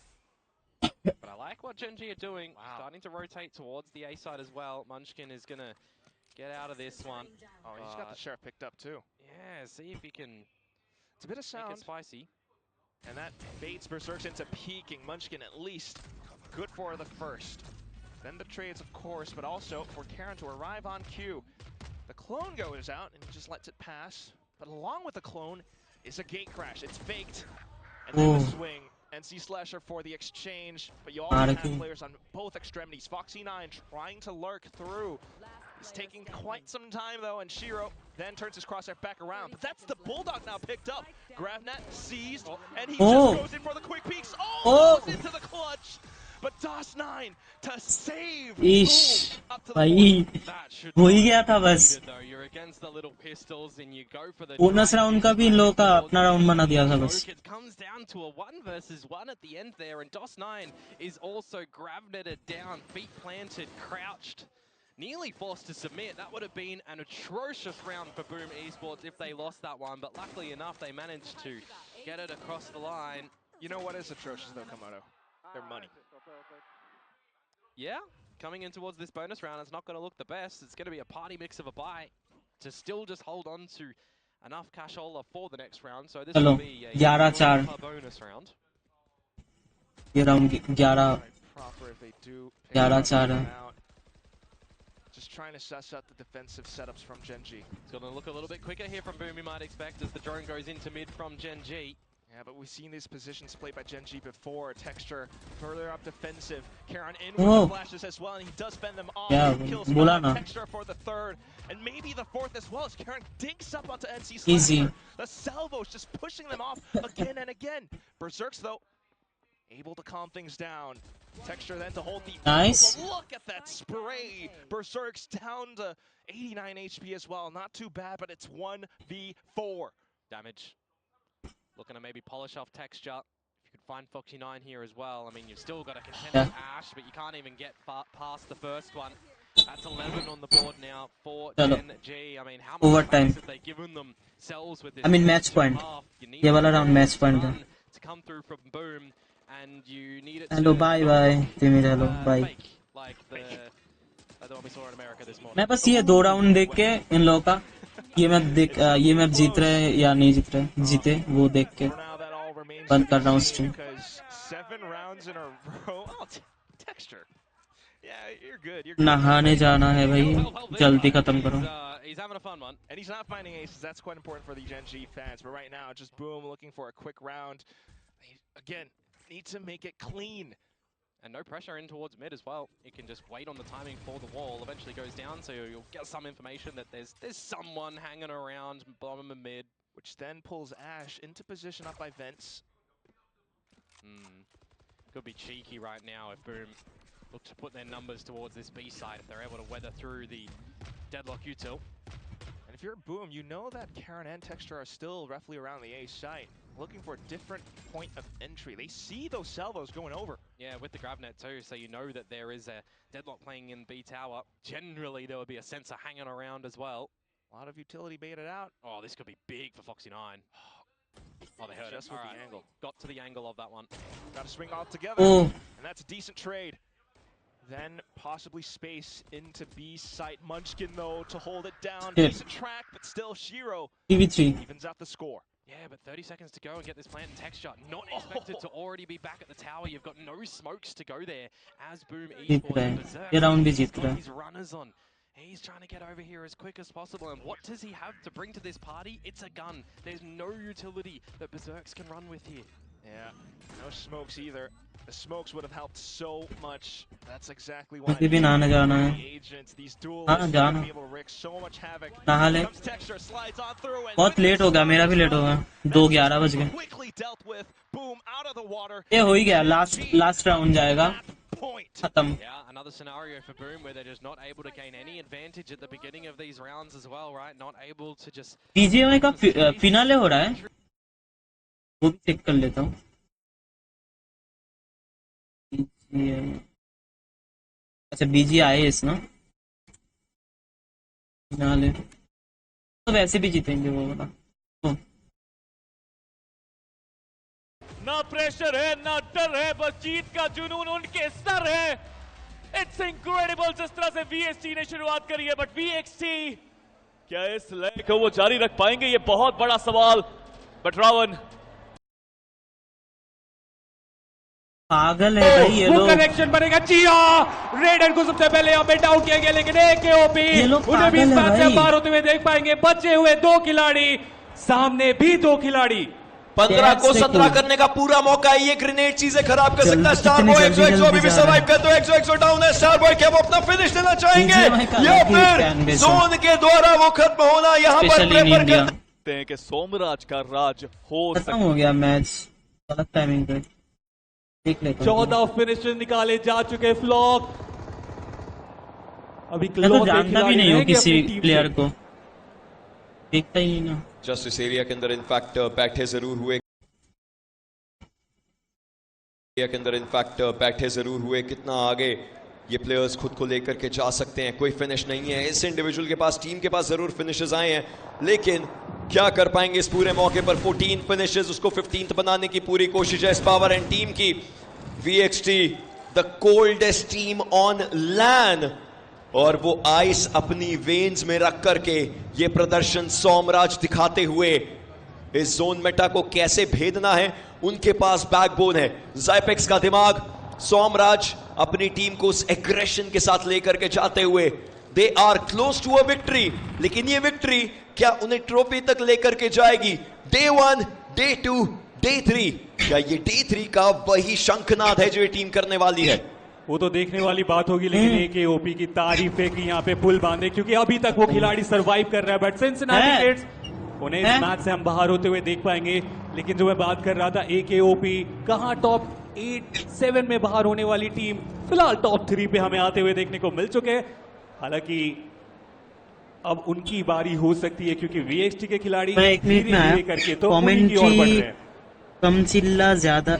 But I like what Gen G are doing. Wow. Starting to rotate towards the A side as well. Munchkin is going to get out of this one. Oh, he's got the sheriff picked up too. Yeah, see if he can. It's a bit of sound. Make it spicy. And that baits 𝙒𝙀𝙀𝙀 into peeking. Munchkin at least good for the first. Then the trades, of course, but also for Karen to arrive on cue. The clone goes out and he just lets it pass. But along with the clone is a gate crash. It's faked. And then the swing. NC Slasher for the exchange, but you also have players on both extremities. 𝙒𝙀𝙀𝙀𝙀 trying to lurk through. He's taking quite some time though, and 𝙎𝙏𝙀 then turns his crosshair back around. But that's the Bulldog now picked up. GravNet seized, and he just goes in for the quick peeks. Almost into the clutch. But 𝙒𝙀𝙀𝙀 to save. भाई हो ही गया था बस. Bonus round का भी इन लोगों का अपना राउंड बना दिया था बस. It comes down to a 1v1 at the end there, and 𝙒𝙀𝙀𝙀 is also GravNetted down, feet planted, crouched, nearly forced to submit. That would have been an atrocious round for Boom Esports if they lost that one, but luckily enough they managed to get it across the line. You know what is atrocious though, 𝙒𝙀𝙀𝙀𝙀? Their money. Yeah, coming in towards this bonus round, it's not going to look the best. It's going to be a party mix of a buy to still just hold on to enough cashola for the next round. So this will be a 11-4 bonus round. ये round 11 11-4 Just trying to suss out the defensive setups from Gen G. It's going to look a little bit quicker here from Boom, you might expect, as the drone goes into mid from Gen G. Yeah, but we've seen these positions played by Gen G before. Texture further up defensive. Karen in with the flashes as well, and he does fend them off. Kills Texture for the third, and maybe the fourth as well, as Karen dinks up onto NC Slasher. Easy. The salvos just pushing them off again and again. 𝙒𝙀𝙀𝙀𝙀, though, able to calm things down. Texture then to hold the nice. Look at that spray. 𝙒𝙀𝙀𝙀𝙀's down to 89 HP as well. Not too bad, but it's 1v4. Damage. Looking to maybe polish off Texture. If you could find 𝙒𝙀𝙀𝙀𝙀 here as well. I mean, you've still got to contend with Ash, but you can't even get past the first one. That's 11 on the board now for Gen G. I mean, how much space have they given themselves with this? I mean, match point. ये वाला round match point है. To come through from Boom, and you need it hello to bye bye Timir hello bye. fake like the one we saw in America this morning. मैं बस ये 2 round देख के इन लोगों का ये मैप जीत रहे हैं या नहीं जीत रहे, जीते वो देख के बंद कर रहा हूँ stream. 7 rounds in a row. Oh, texture. Yeah, you're good. नहाने जाना है भाई, जल्दी खत्म करो। He's having a fun one, and he's not finding aces. That's quite important for the Gen G fans. But right now, just Boom looking for a quick round. They, again, need to make it clean. And no pressure in towards mid as well. It can just wait on the timing for the wall. Eventually goes down, so you'll get some information that there's someone hanging around bottom of mid, which then pulls Ash into position up by vents. Could be cheeky right now if Boom look to put their numbers towards this B side if they're able to weather through the deadlock util. And if you're Boom, you know that Karen and Texture are still roughly around the A site, looking for a different point of entry. They see those salvos going over. Yeah, with the grab net too, so you know that there is a deadlock playing in B tower. Generally, there would be a sensor hanging around as well. A lot of utility baited out. Oh, this could be big for Foxy9. Oh, they heard just it. with All the right. angle. Got to the angle of that one. Got to swing all together, Oh. and that's a decent trade. Then possibly space into B site. Munchkin though to hold it down. Yeah. Decent track, but still Shiro 3v3 evens out the score. Yeah, but 30 seconds to go and get this plant and texture. Not expected to already be back at the tower. You've got no smokes to go there as Boom जीत रहे हैं, ये round भी जीत रहे हैं। His runners on. He's trying to get over here as quick as possible. And what does he have to bring to this party? It's a gun. There's no utility that Berserks can run with here. Yeah, no smokes either. The smokes would have helped so much. That's exactly why अभी भी नहाने जाना है। the agents, these हाँ duelists, जाना। be able to wreak so much havoc. नहा ले। Comes Texture, slides on through, and बहुत लेट हो गया, मेरा भी लेट हो गया, 2:11 बज गए। quickly dealt with. Boom, out of the water. ये हो ही गया, लास्ट राउंड जाएगा, खत्म। Yeah, another scenario for Boom where they're just not able to gain any advantage at the beginning of these rounds as well, right? Not able to just... BGMI का finale हो रहा है, वो भी check कर लेता हूँ। अच्छा BGIS ना फिनाले, तो वैसे भी जीतेंगे वो वाला। ना प्रेशर है ना डर है, बस जीत का जुनून उनके सर है। इट्स इनक्रेडिबल जिस तरह से VST ने शुरुआत करी है, बट VXT क्या इस लय को वो जारी रख पाएंगे, ये बहुत बड़ा सवाल। बट रावण पागल है भाई ये लोग। कनेक्शन बनेगा, जिया रेडन को सबसे पहले यहाँ पे डाउन किया गया, लेकिन AKOP उन्हें भी इस मैच से बाहर होते हुए देख पाएंगे। बचे हुए 2 खिलाड़ी, सामने भी 2 खिलाड़ी। 15 को 17 करने का पूरा मौका है। ये ग्रेनेड चीजें खराब कर सकता है। स्टार बॉय XOXO अभी भी सर्वाइव करते हुए XOXO डाउन है। स्टार बॉय क्या वो अपना फिनिश देना चाहेंगे या फिर जोन के द्वारा वो खत्म होना यहाँ पर प्रेफर करते हैं कि सोमराज का राज हो खत्म हो गया मैच, गलत टाइमिंग पे। देख लेते हैं 14 फिनिशर निकाले जा चुके। फ्लॉक अभी मैं तो जानता भी नहीं हूँ किसी प्लेयर को, देखता ही नहीं ना। जस्टिस एरिया के अंदर इनफैक्ट बैठे जरूर हुए, कितना आगे ये प्लेयर्स खुद को लेकर के जा सकते हैं। कोई फिनिश नहीं है इस इंडिविजुअल के पास, टीम के पास जरूर फिनिशेस आए हैं, लेकिन क्या कर पाएंगे इस पूरे मौके पर। 14 फिनिशेस, उसको 15th बनाने की पूरी कोशिश है इस पावर एंड टीम की। VXT the coldest team on LAN, और वो आइस अपनी वेन्स में रख करके ये प्रदर्शन सोमराज दिखाते हुए इस जोन मेटा को कैसे भेदना है उनके पास बैकबोन है। ज़ाइपेक्स का दिमाग, सोमराज अपनी टीम को उस एग्रेशन के साथ लेकर के जाते हुए they are close to a victory. लेकिन ये विक्ट्री क्या उन्हें ट्रॉफी तक लेकर के जाएगी? Day 1, Day 2, Day 3, क्या ये Day 3 का वही शंखनाद है जो ये टीम करने वाली है? वो तो देखने वाली बात होगी, लेकिन AKOP की तारीफ है कि यहाँ पे पुल बांधे, क्योंकि अभी तक वो खिलाड़ी सरवाइव कर रहा है। बट सिंसिनाटी किड्स उन्हें इस मैच से हम बाहर होते हुए देख पाएंगे। लेकिन जो मैं बात कर रहा था, AKOP कहाँ टॉप 8-7 में बाहर होने वाली टीम, फिलहाल टॉप 3 पे हमें आते हुए देखने को मिल चुके हैं। हालांकि अब उनकी बारी हो सकती है, क्योंकि VXT के खिलाड़ी धीरे-धीरे करके तो पूरी की ओर बढ़ रहे हैं। कम चिल्ला ज्यादा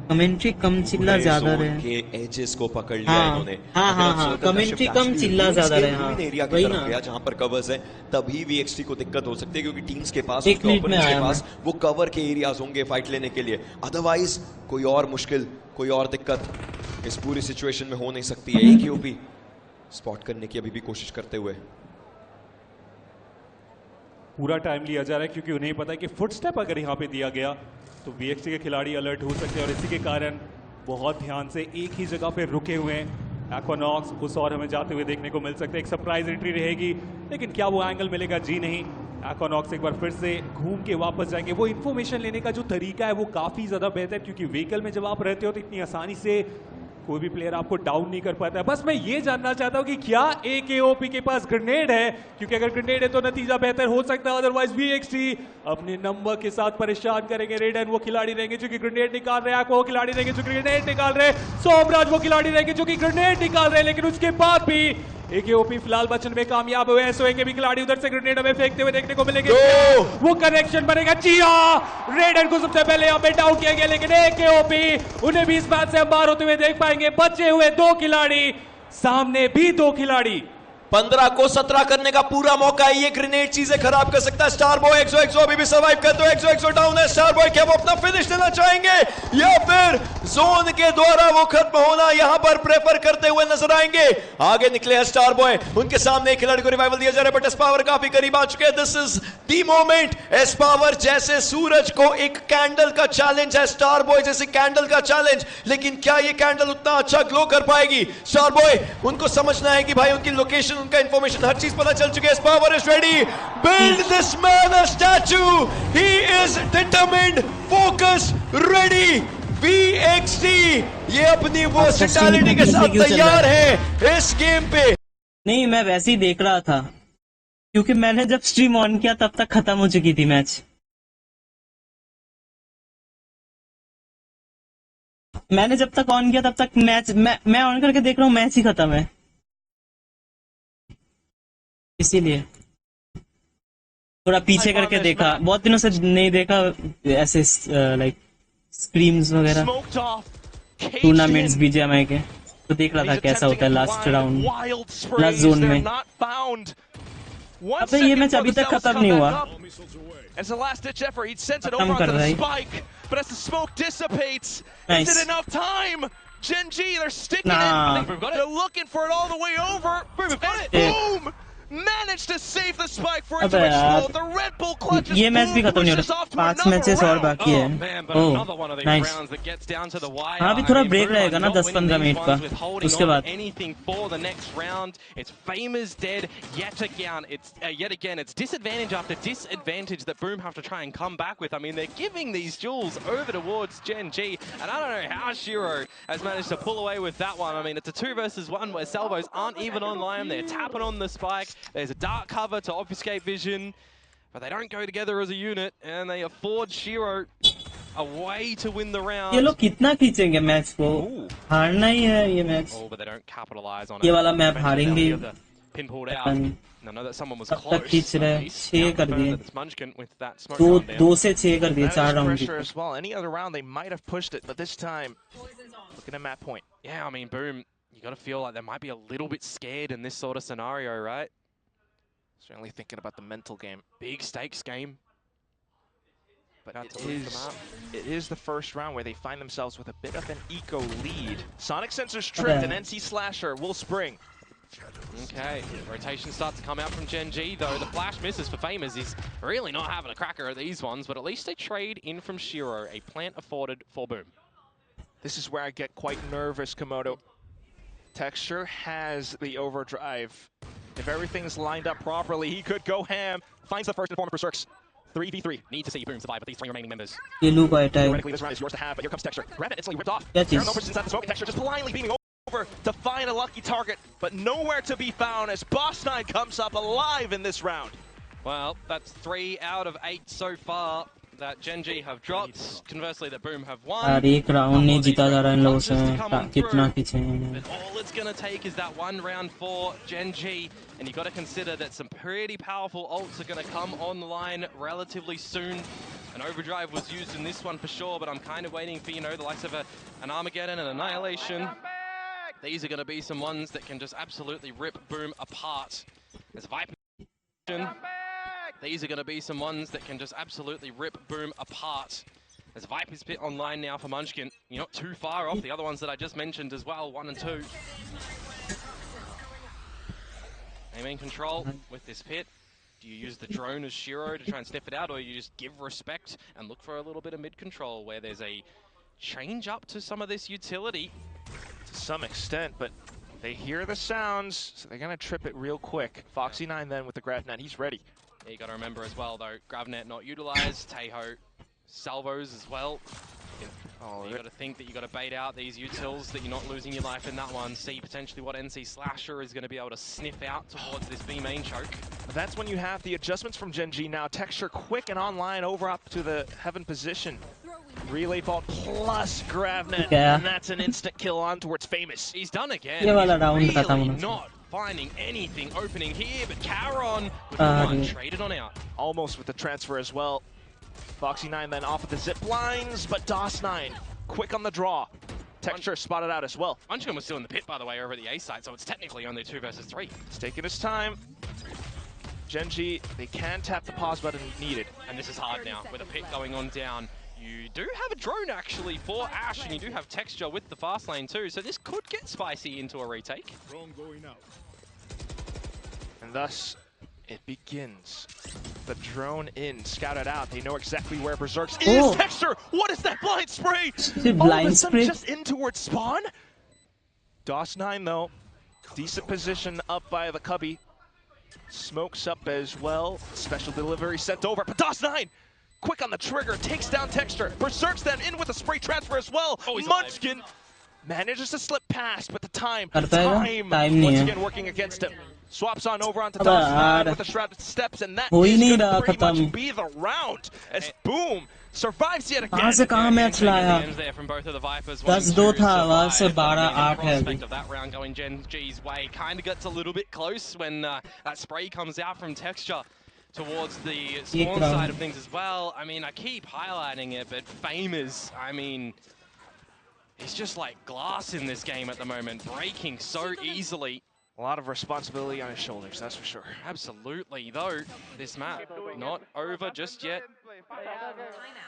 कमेंट्री कम चिल्ला ज्यादा रहे के एजेस को पकड़ लिया इन्होंने। हाँ कमेंट्री कम चिल्ला ज्यादा रहे। हाँ एरिया की तरफ गया जहां पर कवर्स है, तभी VXT को दिक्कत हो सकती है क्योंकि टीम्स के पास के पास वो कवर के एरियाज होंगे फाइट लेने के लिए। अदरवाइज कोई और मुश्किल, कोई और दिक्कत इस पूरी सिचुएशन में हो नहीं सकती है। एक यूपी स्पॉट करने की अभी भी कोशिश करते हुए पूरा टाइम लिया जा रहा है क्योंकि उन्हें पता है कि फुटस्टेप अगर यहाँ पे दिया गया तो VXT के खिलाड़ी अलर्ट हो सकते हैं और इसी के कारण बहुत ध्यान से एक ही जगह पे रुके हुए हैं। एक्वानॉक्स उस और हमें जाते हुए देखने को मिल सकते हैं। एक सरप्राइज एंट्री रहेगी लेकिन क्या वो एंगल मिलेगा? जी नहीं। एक्वानॉक्स एक बार फिर से घूम के वापस जाएंगे। वो इन्फॉर्मेशन लेने का जो तरीका है वो काफ़ी ज़्यादा बेहतर है क्योंकि व्हीकल में जब आप रहते हो तो इतनी आसानी से कोई भी प्लेयर आपको डाउन नहीं कर पाता है। बस मैं ये जानना चाहता हूं कि क्या AKOP के पास ग्रेनेड है, क्योंकि अगर ग्रेनेड है तो नतीजा बेहतर हो सकता है। अदरवाइज VXT अपने नंबर के साथ परेशान करेंगे। रेडन वो खिलाड़ी रहेंगे जो कि ग्रेनेड निकाल रहे हैं, वो खिलाड़ी रहेंगे जो ग्रेनेड निकाल रहे हैं, सोमराज वो खिलाड़ी रहेंगे जो कि ग्रेनेड निकाल रहे हैं। लेकिन उसके बाद भी AKOP फिलहाल बचने में कामयाब हुए। SOA के भी खिलाड़ी उधर से ग्रेनेड हमें फेंकते हुए देखने को मिलेंगे। वो कनेक्शन बनेगा। जी हां, रेडर को सबसे पहले यहां पे डाउन किया गया लेकिन AKOP उन्हें भी इस मैच से हम बाहर होते हुए देख पाएंगे। बचे हुए 2 खिलाड़ी, सामने भी 2 खिलाड़ी। 15 को 17 करने का पूरा मौका है। ये ग्रेनेड चीजें खराब कर सकता है। स्टार बॉय एक्सो अभी भी सर्वाइव करते हुए एक्सो डाउन है। स्टार बॉय क्या वो अपना फिनिश देना चाहेंगे या फिर जोन के द्वारा वो खत्म होना यहां पर प्रेफर करते हुए नजर आएंगे? आगे निकले हैं स्टार बॉय, उनके सामने एक खिलाड़ी को रिवाइवल दिया जा रहा है बट एस पावर काफी करीब आ चुके हैं। This is the moment. S power जैसे सूरज को एक कैंडल का चैलेंज है, स्टार बॉय जैसे कैंडल का चैलेंज, लेकिन क्या ये कैंडल उतना अच्छा ग्लो कर पाएगी? स्टार बॉय उनको समझना है कि भाई उनकी लोकेशन, उनका इंफॉर्मेशन, हर चीज पता चल चुकी है। Power is ready. Build this man a statue. He is determined, focused, ready. VXT ये अपनी वर्सेटिलिटी के साथ तैयार है इस गेम पे। नहीं, मैं वैसे ही देख रहा था क्योंकि मैंने जब स्ट्रीम ऑन किया तब तक खत्म हो चुकी थी मैच। मैंने जब तक ऑन किया तब तक मैच, मैं ऑन करके देख रहा हूँ मैच ही खत्म है, इसीलिए थोड़ा पीछे करके देखा। बहुत दिनों से नहीं देखा ऐसे लाइक स्क्रीम्स वगैरह, टूर्नामेंट्स BGMI के, तो देख रहा था कैसा होता है लास्ट राउंड, लास्ट जोन में। अबे ये मैच अभी तक खत्म नहीं हुआ। As a last ditch effort, he'd sent it खत्म over कर onto रहा the है। spike, but as the smoke dissipates, Nice. is it enough time? Gen G, they're sticking Nah. it. They're looking for it all the way over. Boom! Got it. Boom! Managed to save the spike for it to explode. The Red Bull clutches. ये match भी खत्म नहीं हो रहा, 5 matches और बाकी है। Oh nice. हाँ अभी थोड़ा ब्रेक रहेगा ना 10-15 मिनट का, उसके बाद। Anything for the next round. It's Famous dead yet again. It's disadvantage after disadvantage that Boom have to try and come back with. I mean, they're giving these jewels over towards Gen G, and I don't know how 𝙎𝙀 has managed to pull away with that one. I mean, it's a 2 versus 1 where salvos aren't even online. They're tapping on the spike. There's a dark cover to obfuscate vision, but they don't go together as a unit, and they afford 𝙎𝙀 a way to win the round. ये लोग कितना खींचेंगे match को? हारना ही है ये match. Oh, but they don't capitalize on ये it. वाला map हारेंगे। Pin pulled out. I know that someone was close. तक खींच रहे हैं, 6 कर दिए। With that smoke round down. 2 से 6 कर दिए, 4 round Pressure as well. Any other round they might have pushed it, but this time, looking at map point. Yeah, I mean, Boom, you got to feel like they might be a little bit scared in this sort of scenario, right? Certainly thinking about the mental game. Big stakes game. But it is the first round where they find themselves with a bit of an eco lead. Sonic Sensors tripped and NC Slasher will spring. Okay, rotation starts to come out from Gen G, though. The flash misses for Famous. He's really not having a cracker at these ones, but at least they trade in from 𝙎𝙀, a plant afforded for Boom. This is where I get quite nervous, Komodo. Texture has the overdrive. If everything's lined up properly, he could go ham. Finds the first Informer Berserks. 3v3. Need to see Boom survive with these 3 remaining members. Theoretically, this round is yours to have, but here comes Texture. Grab it, instantly ripped off. That There are is- no persons inside the smoke. Texture just blindly beaming over to find a lucky target, but nowhere to be found as Boss9 comes up alive in this round. Well, that's 3 out of 8 so far that Gen G have dropped. Conversely, that Boom have won. यार एक round नहीं जीता जा रहा इन लोगों से, कितना पीछे हैं। But all it's going to take is that 1 round for Gen G, and you've got to consider that some pretty powerful ults are going to come online relatively soon. An overdrive was used in this one for sure, but I'm kind of waiting for, you know, the likes of an Armageddon and Annihilation. These are going to be some ones that can just absolutely rip Boom apart. As Viper... These are going to be some ones that can just absolutely rip Boom apart. As Viper's pit online now for Munchkin. You're not too far off the other ones that I just mentioned as well, 1 and 2. Aim in control with this pit. Do you use the drone as 𝙎𝙀𝙇 to try and sniff it out, or you just give respect and look for a little bit of mid-control where there's a change up to some of this utility? To some extent, but they hear the sounds, so they're going to trip it real quick. Foxy9 then with the GravNet, he's ready. Yeah, you got to remember as well, though, GravNet not utilized, 𝙎𝙀𝙍𝙀 salvos as well. Oh, you got to think that you got to bait out these utils, that you're not losing your life in that one. See potentially what NC Slasher is going to be able to sniff out towards this B main choke. That's when you have the adjustments from Gen G now. Texture quick and online over up to the heaven position. Relay Vault plus GravNet, and that's an instant kill on towards Famous. He's done again. He's really not finding anything opening here, but Caron with one traded on out. Almost with the transfer as well. Foxy9 then off of the zip lines, but 𝙎𝙗9 quick on the draw. Texture spotted out as well. Munchkin was still in the pit, by the way, over at the A side, so it's technically only 2 versus 3. He's taking his time. Gen G, they can tap the pause button needed. And this is hard now, with a pit going on down. You do have a drone, actually, for Ash, and you do have Texture with the fast lane, too, so this could get spicy into a retake. And thus, it begins. The drone in, scouted out. They know exactly where Berserk's is. Texture! What is that blind spray? Blind spray? Just in towards spawn? 𝙎𝙗9 though. Decent position up by the cubby. Smokes up as well. Special delivery sent over. But 𝙎𝙗9! Quick on the trigger, takes down Texture. Berserk's then in with a spray transfer as well. Munchkin manages to slip past, but the time once again working against him. Swaps on over onto 𝙎𝙗9 with the shrouded steps, and that is going to pretty much be the round as Boom survives yet again. कहाँ से कहाँ match लाया? 10-2 था, वहाँ से 12-8 है अभी. Of that round going Gen G's way, kind of gets a little bit close when that spray comes out from Texture towards the spawn side of things as well. I mean, I keep highlighting it, but Famous, I mean, he's just like glass in this game at the moment, breaking so easily. A lot of responsibility on his shoulders, that's for sure. Absolutely, though, this map not over just yet.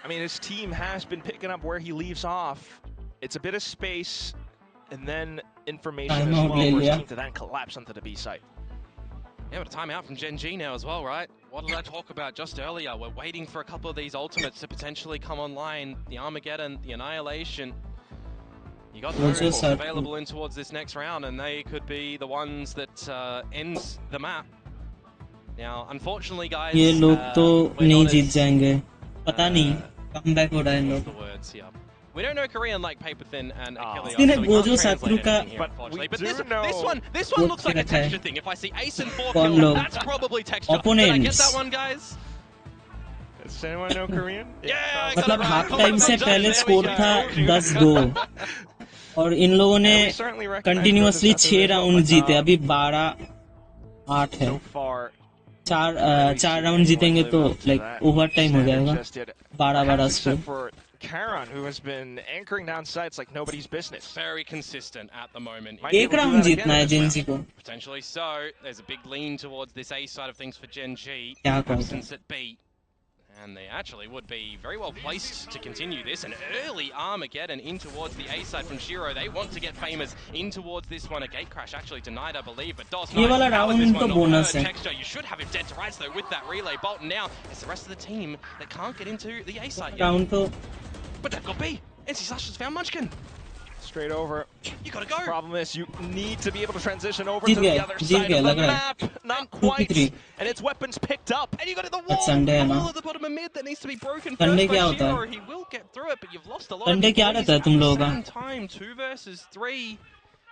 I mean, his team has been picking up where he leaves off. It's a bit of space, and then information as well for his team to then collapse onto the B site. Yeah, but a timeout from Gen G now as well, right? What did I talk about just earlier? We're waiting for a couple of these ultimates to potentially come online. The Armageddon, the Annihilation. You got those available in towards this next round, and they could be the ones that ends the map. Now, unfortunately, guys, ये लोग तो नहीं जीत जाएंगे. पता नहीं. Comeback हो रहा है इन लोग. We don't know Korean like Paper Thin and Achilles. इसने वो जो शत्रु का but this one looks like a texture thing. If I see ACER 4 kill, that's probably texture. Did I get that one, guys? Does anyone know Korean? Yeah, मतलब half time से पहले score था 10-2 और इन लोगों ने कंटिन्यूअसली 6 राउंड जीते. अभी 12-8 है. 4 राउंड जीतेंगे तो लाइक ओवर टाइम हो जाएगा. 12-12 score. Caron, who has been anchoring down sites like nobody's business. Very consistent at the moment. एक राउंड जीतना है Gen G को. Potentially so. There's a big lean towards this A side of things for Gen G. Absence at B. And they actually would be very well placed to continue this. An early Armageddon in towards the A side from 𝙎𝙀𝙇. They want to get Famous in towards this one. A gate crash actually denied, I believe. But 𝙎𝙗𝙗 ये वाला round तो bonus है. Texture, you should have him dead to rights though with that relay bolt. And now it's the rest of the team that can't get into the A side yet. Round तो But they've got B. NC Slasher's found Munchkin. Straight over. You gotta go. Problem is, you need to be able to transition over to the other side of the map. Not quite. And its weapons picked up. And you got the wall. The wall at the bottom of mid that needs to be broken first by 𝙎𝙀𝙀. He will get through it, but you've lost a lot of same time. 2 versus 3.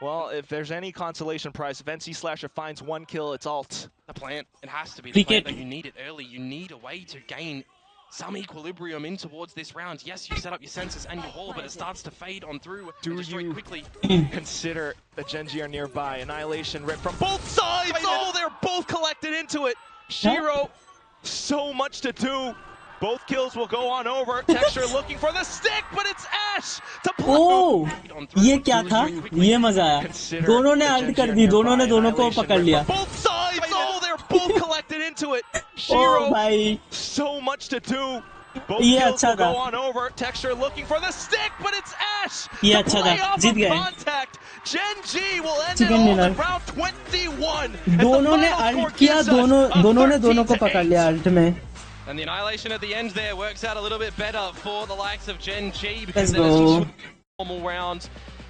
Well, if there's any consolation prize, if NC Slasher finds 1 kill, it's ult. The plant. It has to be the plant that you need it early. You need a way to gain some equilibrium in towards this round. Yes, you set up your sensors and your wall, but it starts to fade on through. Do you quickly consider that Gen G are nearby? Annihilation ripped from both sides! Oh, they're both collected into it! 𝙎𝙀𝙀, so much to do. Both kills will go on over. Texture looking for the stick, but it's Ash to ओ ये क्या था? ये मजा आया. दोनों ने alt कर दी, दोनों ने दोनों को पकड़ लिया. Both sides, oh, they're both collected into it. ओ भाई, so much to do. Both ये kills अच्छा will go था. on over. Texture looking for the stick, but it's Ash. ये to अच्छा play था, off जीत of गए. contact. Gen G will end it Chicken all dinner. in round 21. दोनों ने alt किया, दोनों ने दोनों को पकड़ लिया अल्ट में. And the annihilation at the end there works out a little bit better for the likes of Gen G Let's because then it's go. just normal rounds.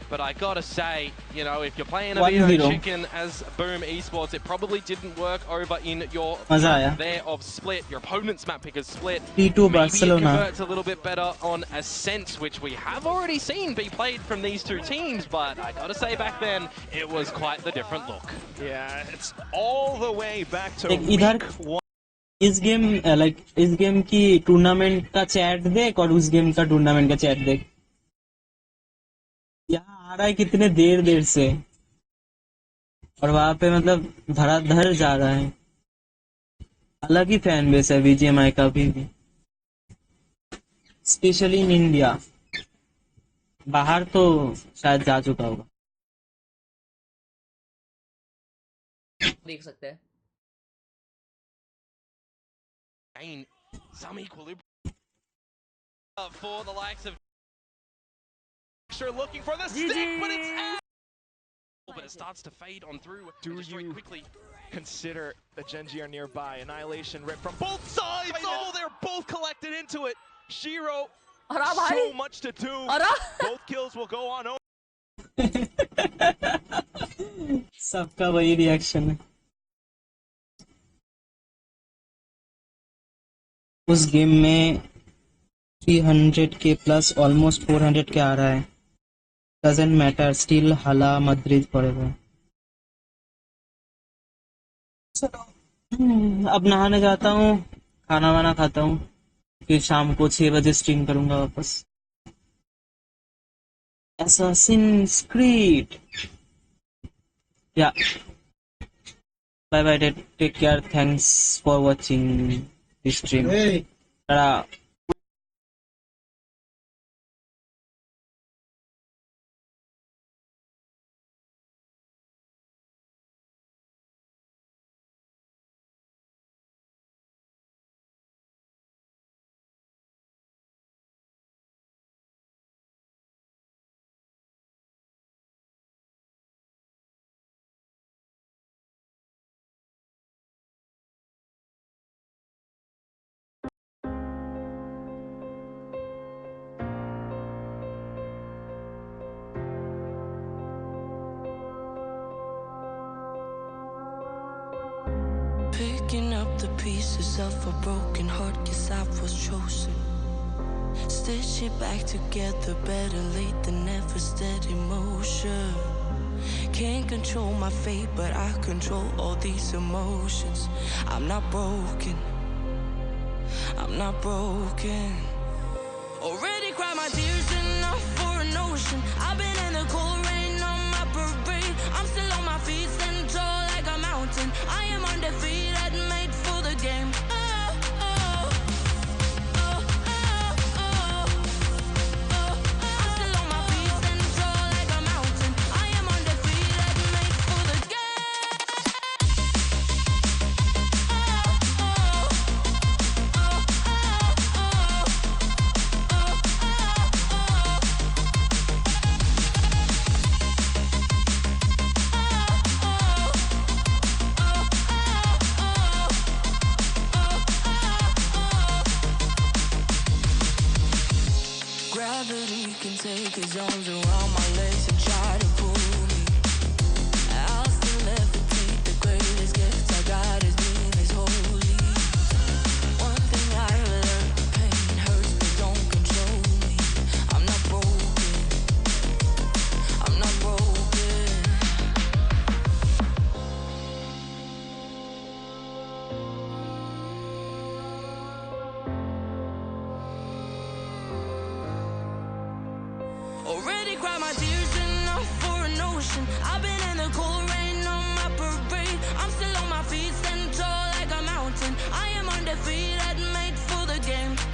But I gotta say, you know, if you're playing a 1-0. chicken as Boom Esports, it probably didn't work over in your मजा map आया. there of split. Your opponent's map pick is split. 3-2 Maybe Barcelona. it converts a little bit better on Ascent, which we have already seen be played from these two teams. But I gotta say, back then, it was quite the different look. Yeah, it's all the way back to इधर week 1. इस game की tournament का chat देख और उस game का tournament का chat देख. यहाँ आ रहा है कितने देर से और वहां पे मतलब धड़ाधड़ जा रहा है. अलग ही फैन बेस है बीजीएमआई का भी, स्पेशली इन इंडिया. बाहर तो शायद जा चुका होगा. देख सकते हैं. Some equilibrium for the likes of looking for the stick, but it's out. But it starts to fade on through. Do you quickly consider that Gen G are nearby? Annihilation ripped from both sides. Oh, they're both collected into it. 𝙎𝙏𝙍𝙀, so much to do. Both kills will go on over. सबका वही reaction है. उस game में 300 के plus almost 400 के आ रहा है. Doesn't matter, still हाला मद्रिद फॉरएवर. अब नहाने जाता हूँ, खाना वाना खाता हूँ, फिर शाम को 6 बजे स्ट्रीम करूंगा वापस. Assassin's Creed. Yeah. Bye bye. Take care. Thanks for watching this stream. Hey. Ta-da. Picking up the pieces of a broken heart, guess I was chosen. Stitch it back together, better late than never, steady motion. Can't control my fate, but I control all these emotions. I'm not broken, I'm not broken. Already cried my tears enough for an ocean. I've been in the cold rain on my parade. I'm still on my feet, stand tall like a mountain. I am undefeated, made for the game. Gravity can take his arms around my legs and try to pull me. I'll still levitate. The greatest gift I got is being this holy. One thing I learned, pain hurts but don't control me. I'm not broken, I'm not broken. Already cried my tears enough for an ocean. I've been in the cold rain on my parade. I'm still on my feet, stand tall like a mountain. I am undefeated, made for the game. game.